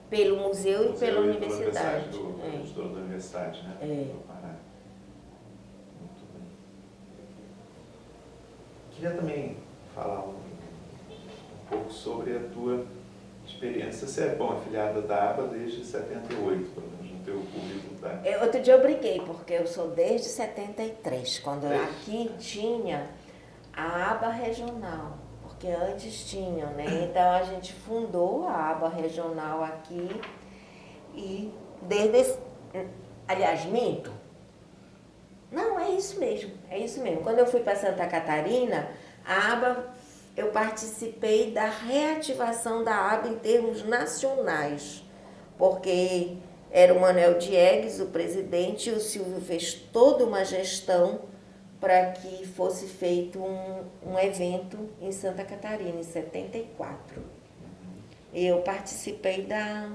pelo museu e pela universidade. Pela editora da universidade, né? Do Pará. Muito bem. Queria também falar um pouco sobre a tua experiência. Você é afiliada da ABA desde 78, pelo menos no teu currículo, tá? Outro dia eu briguei, porque eu sou desde 73, quando aqui tinha a ABA regional, porque antes tinham, né? Então a gente fundou a ABA regional aqui e aliás, minto. Não, é isso mesmo. Quando eu fui para Santa Catarina, a ABA, eu participei da reativação da ABA em termos nacionais, porque era o Manuel Diegues, o presidente, e o Silvio fez toda uma gestão para que fosse feito um evento em Santa Catarina, em 74. Eu participei da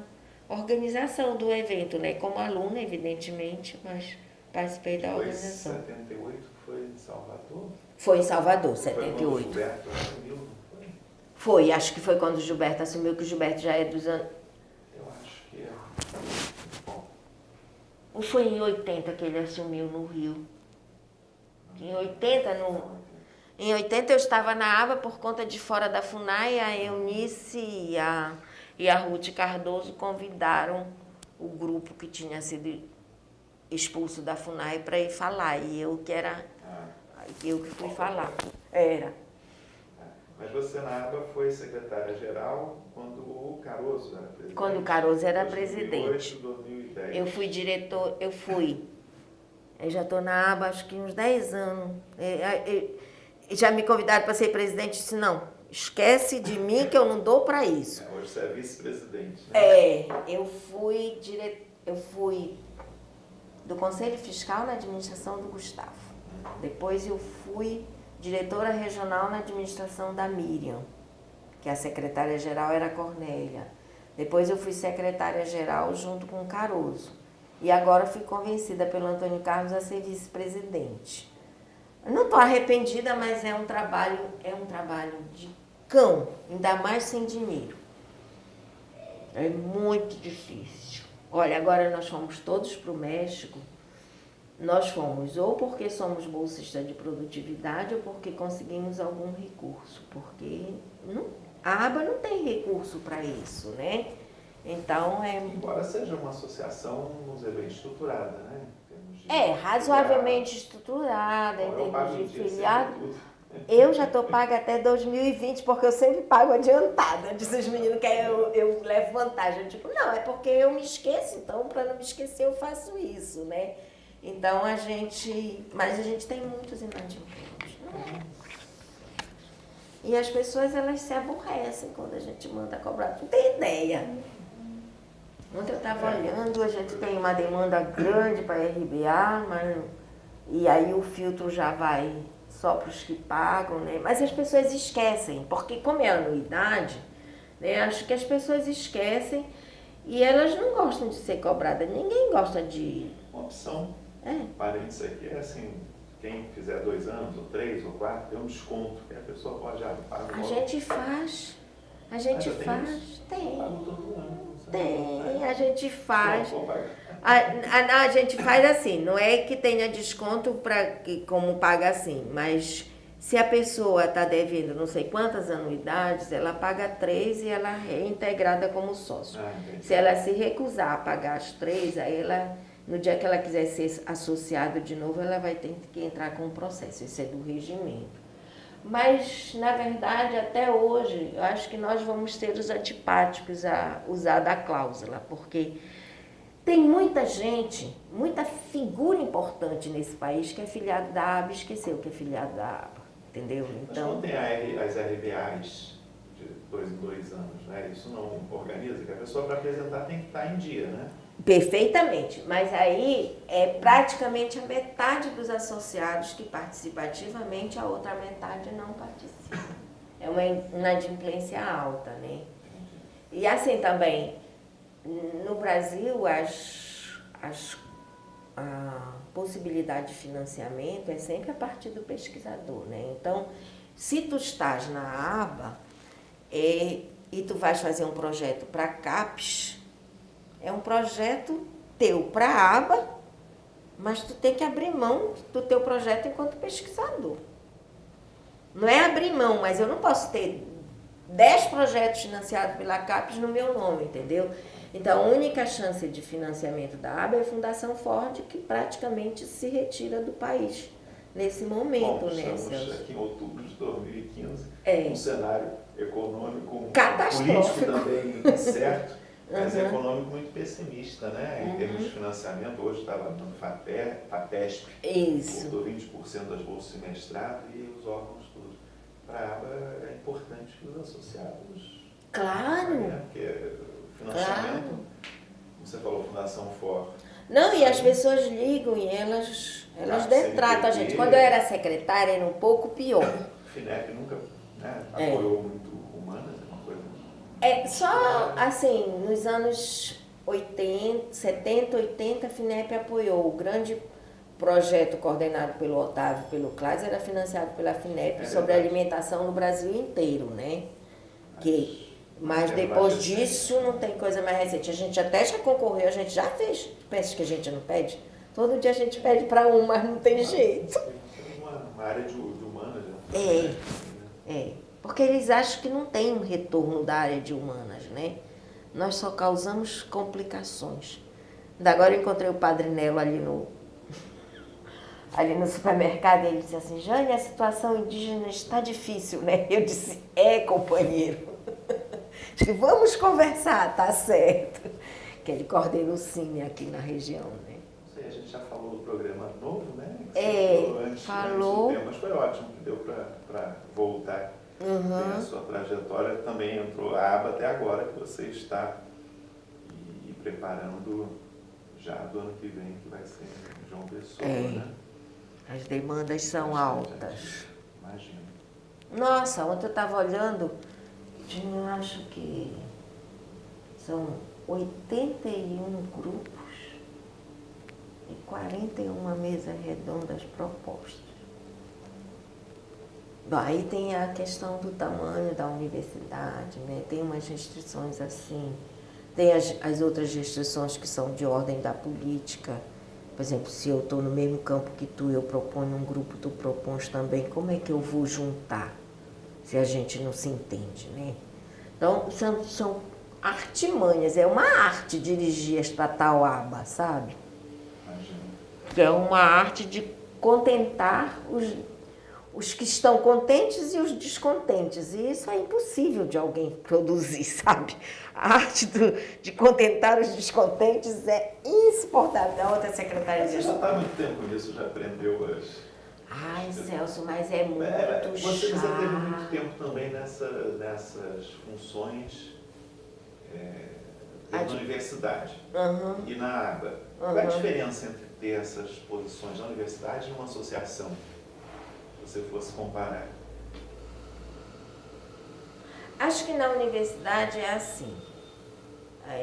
organização do evento, né? Como aluna, evidentemente, mas participei da organização. Foi em 78 que foi em Salvador? Foi em Salvador, Foi 78. quando o Gilberto assumiu, não foi? Foi, acho que foi quando o Gilberto assumiu, que o Gilberto já é dos anos... Eu acho que é. Bom. Ou foi em 80 que ele assumiu no Rio? Em 80, em 80 eu estava na aba por conta de Fora da FUNAI, a Eunice e a Ruth Cardoso convidaram o grupo que tinha sido expulso da FUNAI para ir falar. E eu que fui falar. Era. Mas você na aba foi secretária-geral quando o Caroso era presidente? Quando o Caroso era presidente. 2008, 2010. Eu fui diretor, Eu já estou na aba acho que uns 10 anos. Já me convidaram para ser presidente, disse, não, esquece de mim que eu não dou para isso. Hoje você é vice-presidente, né? Eu fui do Conselho Fiscal na administração do Gustavo. Depois eu fui diretora regional na administração da Miriam, que a secretária-geral era a Cornélia. Depois eu fui secretária-geral junto com o Caroso. E agora fui convencida pelo Antônio Carlos a ser vice-presidente. Não estou arrependida, mas é um trabalho de cão, ainda mais sem dinheiro. É muito difícil. Olha, agora nós fomos todos para o México. Nós fomos ou porque somos bolsistas de produtividade ou porque conseguimos algum recurso, porque a aba não tem recurso para isso, né? Então Embora seja uma associação, vamos dizer, bem estruturada, né? Razoavelmente estruturada, em termos de filiado. Eu já estou paga até 2020, porque eu sempre pago adiantada. Diz os meninos que eu levo vantagem. Eu digo, não, é porque eu me esqueço, então para não me esquecer eu faço isso, né? Então mas a gente tem muitos inadimplentes. E as pessoas, elas se aborrecem quando a gente manda cobrar. Não tem ideia. Ontem eu estava olhando, a gente tem uma demanda grande para RBA, e aí o filtro já vai só para os que pagam, né? Mas as pessoas esquecem, porque como é anuidade, né? Acho que as pessoas esquecem e elas não gostam de ser cobradas. Ninguém gosta de... Uma opção. Parênteses aqui é assim, quem fizer 2 anos, ou 3, ou 4, tem um desconto, que a pessoa pode pagar. A gente faz. A gente faz. Tem. A gente faz. A gente faz assim, não é que tenha desconto como paga assim, mas se a pessoa está devendo não sei quantas anuidades, ela paga 3 e ela é integrada como sócio. Se ela se recusar a pagar as 3, aí no dia que ela quiser ser associada de novo, ela vai ter que entrar com um processo, isso é do regimento. Mas, na verdade, até hoje, eu acho que nós vamos ser os antipáticos a usar da cláusula, porque tem muita gente, muita figura importante nesse país que é filiado da aba e esqueceu que é filiado da aba, entendeu? Então, não tem as RBAs de 2 em 2 anos, né? Isso não organiza, que a pessoa para apresentar tem que estar em dia, né? Perfeitamente, mas aí é praticamente a metade dos associados que participa ativamente, a outra metade não participa. É uma inadimplência alta, né? E assim também, no Brasil, a possibilidade de financiamento é sempre a partir do pesquisador, né? Então, se tu estás na aba e tu vais fazer um projeto para a CAPES, é um projeto teu para a aba, mas tu tem que abrir mão do teu projeto enquanto pesquisador. Não é abrir mão, mas eu não posso ter 10 projetos financiados pela CAPES no meu nome, entendeu? Então, a única chance de financiamento da aba é a Fundação Ford, que praticamente se retira do país nesse momento. Bom, né, estamos aqui em outubro de 2015, um cenário econômico, catastrófico, político também incerto, mas econômico muito pessimista, né? Em termos de financiamento, hoje estava no FAPESP, cortou 20% das bolsas de mestrado e os órgãos todos. Para a aba é importante que os associados... Claro! Porque financiamento, não você falou, Fundação For. Não, e as pessoas ligam e elas detratam a gente. Quando eu era secretária era um pouco pior. O FINEP nunca, né, apoiou muito Humanas, é uma coisa... Só assim, nos anos 70, 80, a FINEP apoiou. O grande projeto coordenado pelo Otávio e pelo Clás era financiado pela FINEP sobre a alimentação no Brasil inteiro, né? Mas depois disso não tem coisa mais recente. A gente até já concorreu, a gente já fez. Pensa que a gente não pede? Todo dia a gente pede para mas não tem jeito. Uma área de humanas, né? Porque eles acham que não tem um retorno da área de humanas, né? Nós só causamos complicações. Agora eu encontrei o Padre Nelo ali no supermercado e ele disse assim, Jane, a situação indígena está difícil, né? Eu disse, companheiro. Vamos conversar, tá certo. Que ele coordena o Cine aqui na região, né? Não sei, a gente já falou do programa novo, né? Falou. Mas foi ótimo que deu para voltar. Tem a sua trajetória, também entrou a aba até agora que você está e preparando já do ano que vem, que vai ser João Pessoa, né? As demandas são altas. Imagino. Nossa, ontem eu estava olhando, eu acho que são 81 grupos e 41 mesas redondas propostas. Bom, aí tem a questão do tamanho da universidade, né? Tem umas restrições assim, tem as outras restrições que são de ordem da política. Por exemplo, se eu estou no mesmo campo que tu, eu proponho um grupo, tu propões também, como é que eu vou juntar se a gente não se entende, né? Então, são artimanhas, é uma arte dirigir esta tal aba, sabe? É uma arte de contentar os que estão contentes e os descontentes. E isso é impossível de alguém produzir, sabe? A arte de contentar os descontentes é insuportável. A outra secretária Você já está há muito tempo nisso, já aprendeu as... Ai, Celso, mas é muito Você chato. teve muito tempo também nessas funções na universidade e na aba. Qual é a diferença entre ter essas posições na universidade e numa associação? Se você fosse comparar. Acho que na universidade é assim.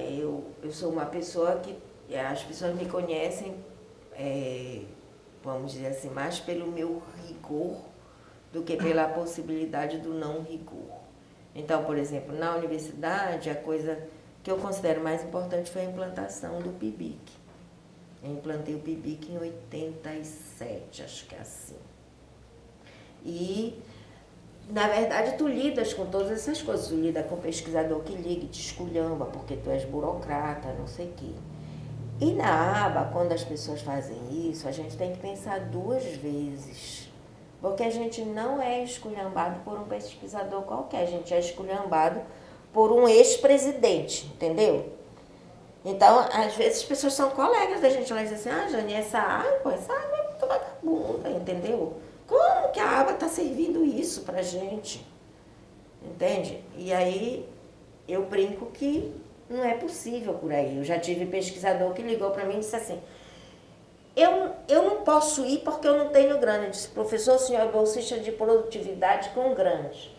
Eu sou uma pessoa que as pessoas me conhecem, vamos dizer assim, mais pelo meu rigor do que pela possibilidade do não rigor. Então, por exemplo, na universidade, a coisa que eu considero mais importante foi a implantação do PIBIC. Eu implantei o PIBIC em 87, acho que é assim. E, na verdade, tu lidas com todas essas coisas. Tu lida com o pesquisador que liga e te esculhamba, porque tu és burocrata, não sei o quê. E na aba, quando as pessoas fazem isso, a gente tem que pensar 2 vezes. Porque a gente não é esculhambado por um pesquisador qualquer, a gente é esculhambado por um ex-presidente, entendeu? Então, às vezes, as pessoas são colegas da gente, elas dizem assim, Jane, essa aba é muito vagabunda, entendeu? Como que a aba está servindo isso pra gente? Entende? E aí, eu brinco que não é possível por aí. Eu já tive pesquisador que ligou para mim e disse assim, eu não posso ir porque eu não tenho grana. Eu disse, professor, o senhor é bolsista de produtividade com grande.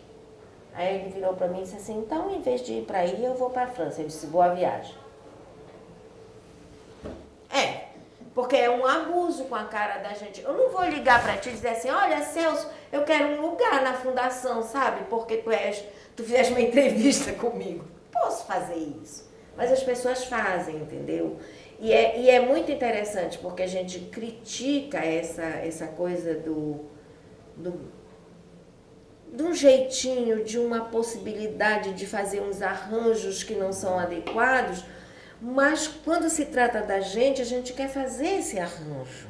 Aí ele virou para mim e disse assim, então, em vez de ir para aí, eu vou para a França. Eu disse, boa viagem. Porque é um abuso com a cara da gente. Eu não vou ligar para ti e dizer assim, olha, Celso, eu quero um lugar na fundação, sabe? Porque tu fizeste uma entrevista comigo. Posso fazer isso. Mas as pessoas fazem, entendeu? E é muito interessante, porque a gente critica essa coisa de um jeitinho, de uma possibilidade de fazer uns arranjos que não são adequados, mas quando se trata da gente, a gente quer fazer esse arranjo.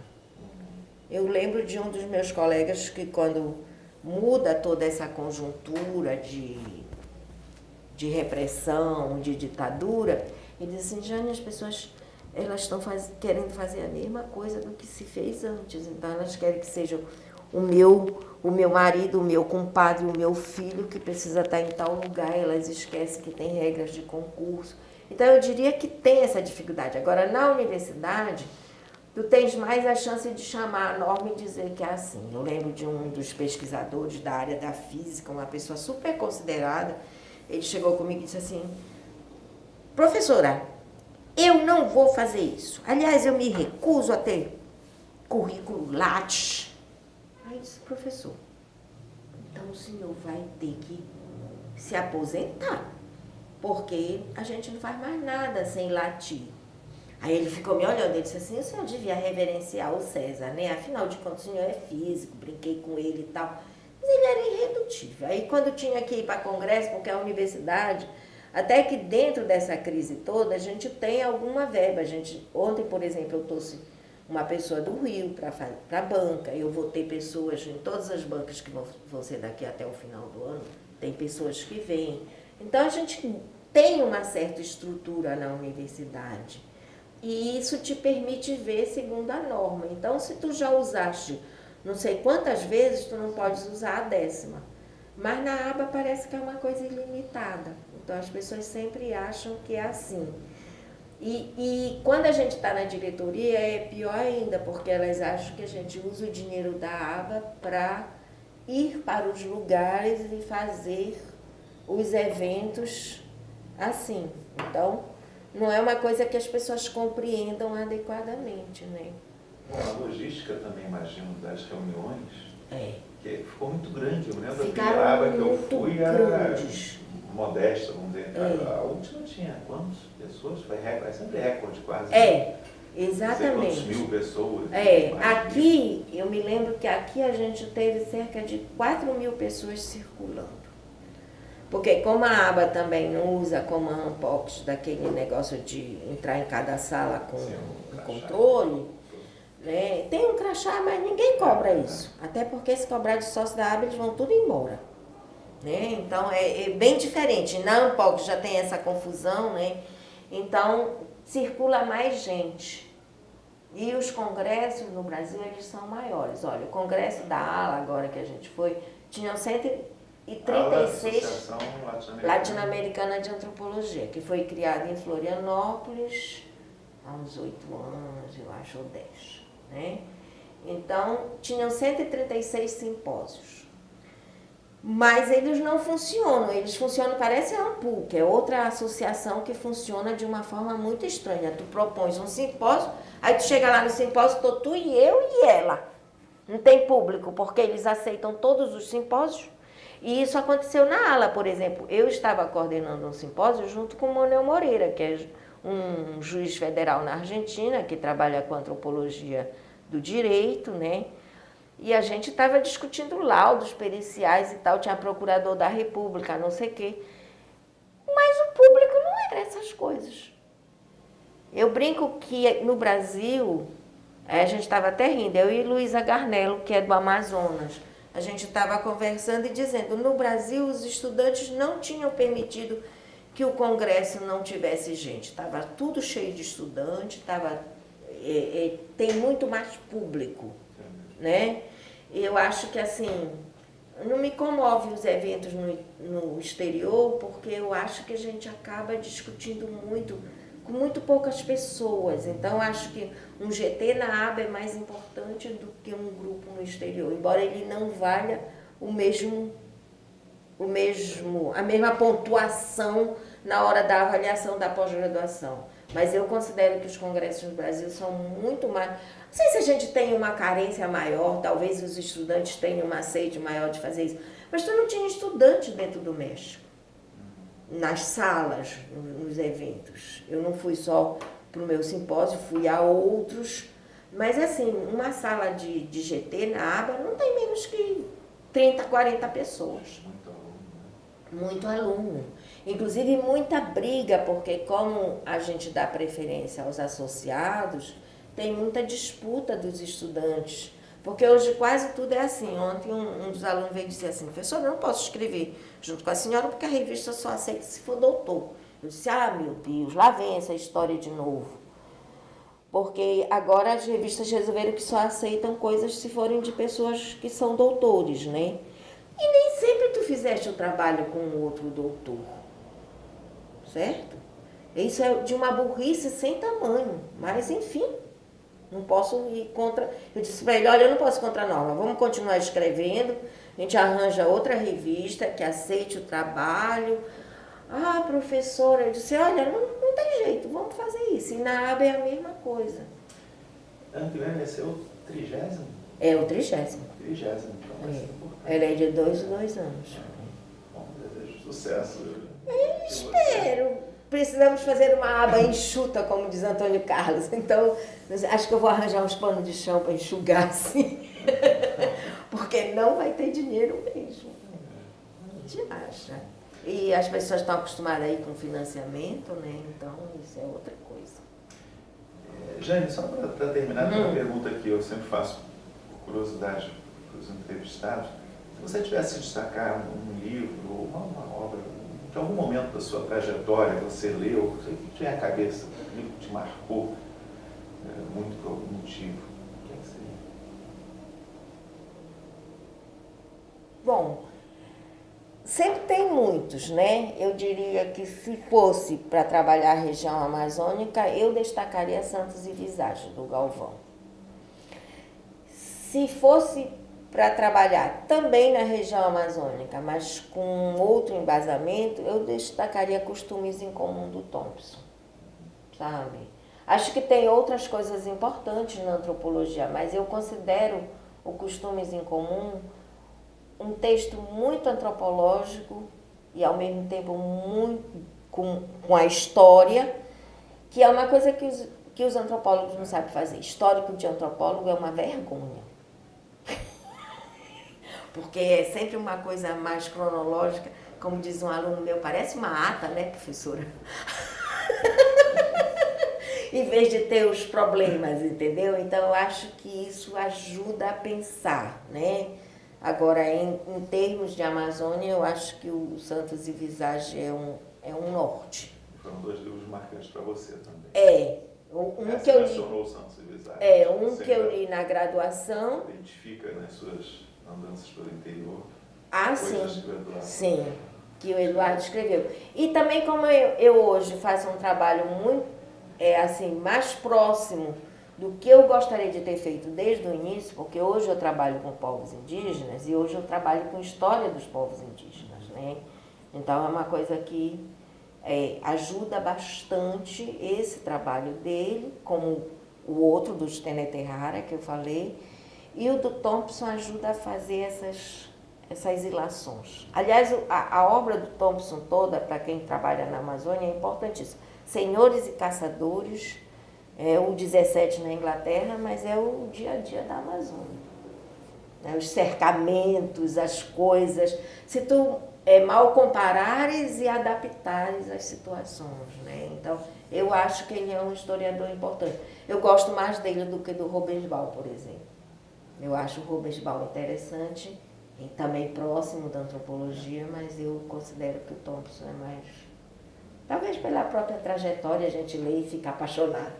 Eu lembro de um dos meus colegas que quando muda toda essa conjuntura de repressão, de ditadura, ele diz assim, Jane, as pessoas elas estão querendo fazer a mesma coisa do que se fez antes, então elas querem que seja o meu marido, o meu compadre, o meu filho, que precisa estar em tal lugar, elas esquecem que tem regras de concurso. Então, eu diria que tem essa dificuldade. Agora, na universidade, tu tens mais a chance de chamar a norma e dizer que é assim. Eu lembro de um dos pesquisadores da área da física, uma pessoa super considerada, ele chegou comigo e disse assim, professora, eu não vou fazer isso. Aliás, eu me recuso a ter currículo Lattes. Aí eu disse, professor, então o senhor vai ter que se aposentar, porque a gente não faz mais nada sem latir. Aí ele ficou me olhando, ele disse assim, o senhor devia reverenciar o César, né? Afinal de contas, o senhor é físico, brinquei com ele e tal. Mas ele era irredutível. Aí quando tinha que ir para congresso, porque a universidade, até que dentro dessa crise toda, a gente tem alguma verba. Ontem, por exemplo, eu trouxe uma pessoa do Rio para a banca, eu vou ter pessoas em todas as bancas que vão ser daqui até o final do ano, tem pessoas que vêm. Então, a gente tem uma certa estrutura na universidade. E isso te permite ver segundo a norma. Então, se tu já usaste não sei quantas vezes, tu não podes usar a 10ª. Mas na aba parece que é uma coisa ilimitada. Então, as pessoas sempre acham que é assim. E quando a gente está na diretoria, é pior ainda, porque elas acham que a gente usa o dinheiro da aba para ir para os lugares e fazer os eventos assim. Então, não é uma coisa que as pessoas compreendam adequadamente, né? A logística também, imagino, das reuniões, que ficou muito grande. Eu lembro que a aba que eu fui grandes. Era modesta, vamos dizer. A última tinha quantas pessoas? É sempre recorde quase. Exatamente. Não sei quantos mil pessoas. Aqui, eu me lembro que aqui a gente teve cerca de 4.000 pessoas circulando. Porque como a aba também não usa como a Ampox, daquele negócio de entrar em cada sala com um controle, né? Tem um crachá, mas ninguém cobra isso. Até porque se cobrar de sócio da aba, eles vão tudo embora. Né? Então, é bem diferente. Na Ampox já tem essa confusão, né? Então, circula mais gente. E os congressos no Brasil, eles são maiores. Olha, o congresso da ALA, agora que a gente foi, tinham 136 Associação Latino-Americana de Antropologia, que foi criada em Florianópolis há uns 8 anos, eu acho, ou 10. Né? Então, tinham 136 simpósios. Mas eles não funcionam, eles funcionam, parece a AMPU, que é outra associação que funciona de uma forma muito estranha. Tu propões um simpósio, aí tu chega lá no simpósio, tô tu e eu e ela. Não tem público, porque eles aceitam todos os simpósios. E isso aconteceu na ALA, por exemplo. Eu estava coordenando um simpósio junto com o Manuel Moreira, que é um juiz federal na Argentina, que trabalha com antropologia do direito, né? E a gente estava discutindo laudos periciais e tal, tinha procurador da República, não sei o quê. Mas o público não era essas coisas. Eu brinco que no Brasil, a gente estava até rindo, eu e Luísa Garnello, que é do Amazonas, a gente estava conversando e dizendo, no Brasil os estudantes não tinham permitido que o Congresso não tivesse gente. Estava tudo cheio de estudante, tem muito mais público. Né? Eu acho que assim, não me comove os eventos no exterior, porque eu acho que a gente acaba discutindo muito, com muito poucas pessoas. Então, acho que um GT na aba é mais importante do que um grupo no exterior, embora ele não valha a mesma pontuação na hora da avaliação da pós-graduação. Mas eu considero que os congressos no Brasil são muito mais... Não sei se a gente tem uma carência maior, talvez os estudantes tenham uma sede maior de fazer isso, mas tu não tinha estudante dentro do México, nas salas, nos eventos. Eu não fui só para o meu simpósio, fui a outros, mas assim, uma sala de GT na aba não tem menos que 30, 40 pessoas. Muito aluno. Inclusive muita briga, porque como a gente dá preferência aos associados, tem muita disputa dos estudantes. Porque hoje quase tudo é assim. Ontem um dos alunos veio dizer assim, professor, eu não posso escrever junto com a senhora porque a revista só aceita se for doutor. Eu disse, meu Deus, lá vem essa história de novo. Porque agora as revistas resolveram que só aceitam coisas se forem de pessoas que são doutores, né? E nem sempre tu fizeste o trabalho com um outro doutor, certo? Isso é de uma burrice sem tamanho, mas enfim, não posso ir contra... Eu disse para ele, olha, eu não posso ir contra a norma, vamos continuar escrevendo, a gente arranja outra revista que aceite o trabalho. Ah, professora, eu disse, olha, não tem jeito, vamos fazer isso. E na aba é a mesma coisa. Ano que vem vai ser o 30º? É o 30º. 30º, então vai ser importante. Ela é de 2 em 2 anos. Bom, desejo sucesso. Espero. Precisamos fazer uma aba enxuta, como diz Antônio Carlos. Então, acho que eu vou arranjar uns panos de chão para enxugar assim. Porque não vai ter dinheiro mesmo. A gente acha. E as pessoas estão acostumadas aí com financiamento, né? Então, isso é outra coisa. Jane, só para terminar, tem uma pergunta que eu sempre faço por curiosidade para os entrevistados. Se você tivesse que destacar um livro ou uma obra, em algum momento da sua trajetória você leu, o que tinha a cabeça, um livro que te marcou muito por algum motivo, o que é que seria? Bom, sempre tem muitos, né? Eu diria que se fosse para trabalhar a região amazônica, eu destacaria Santos e Visagem, do Galvão. Se fosse para trabalhar também na região amazônica, mas com outro embasamento, eu destacaria Costumes em Comum, do Thompson, sabe? Acho que tem outras coisas importantes na antropologia, mas eu considero o Costumes em Comum um texto muito antropológico e, ao mesmo tempo, muito com a história, que é uma coisa que os antropólogos não sabem fazer. Histórico de antropólogo é uma vergonha. Porque é sempre uma coisa mais cronológica, como diz um aluno meu, parece uma ata, né, professora? Em vez de ter os problemas, entendeu? Então, eu acho que isso ajuda a pensar, né? Agora, em termos de Amazônia, eu acho que o Santos e Visagem é um norte. Foram 2 livros marcantes para você também. É. Que eu li, o Santos e Visagem. Que eu li na graduação. Identifica nas suas andanças pelo interior. Ah, sim, que o Eduardo escreveu. E também como eu hoje faço um trabalho muito, mais próximo do que eu gostaria de ter feito desde o início, porque hoje eu trabalho com povos indígenas e hoje eu trabalho com história dos povos indígenas, né? Então é uma coisa que ajuda bastante esse trabalho dele, como o outro dos Teneterrara que eu falei, e o do Thompson ajuda a fazer essas ilações. Aliás, a obra do Thompson toda, para quem trabalha na Amazônia, é importantíssima. Senhores e Caçadores, é o 17 na Inglaterra, mas é o dia a dia da Amazônia. Os cercamentos, as coisas. Se tu mal comparares e adaptares as situações, né? Então, eu acho que ele é um historiador importante. Eu gosto mais dele do que do Rubensbauer, por exemplo. Eu acho o Rubensbauer interessante e também próximo da antropologia, mas eu considero que o Thompson é mais... Talvez pela própria trajetória a gente lê e fica apaixonado.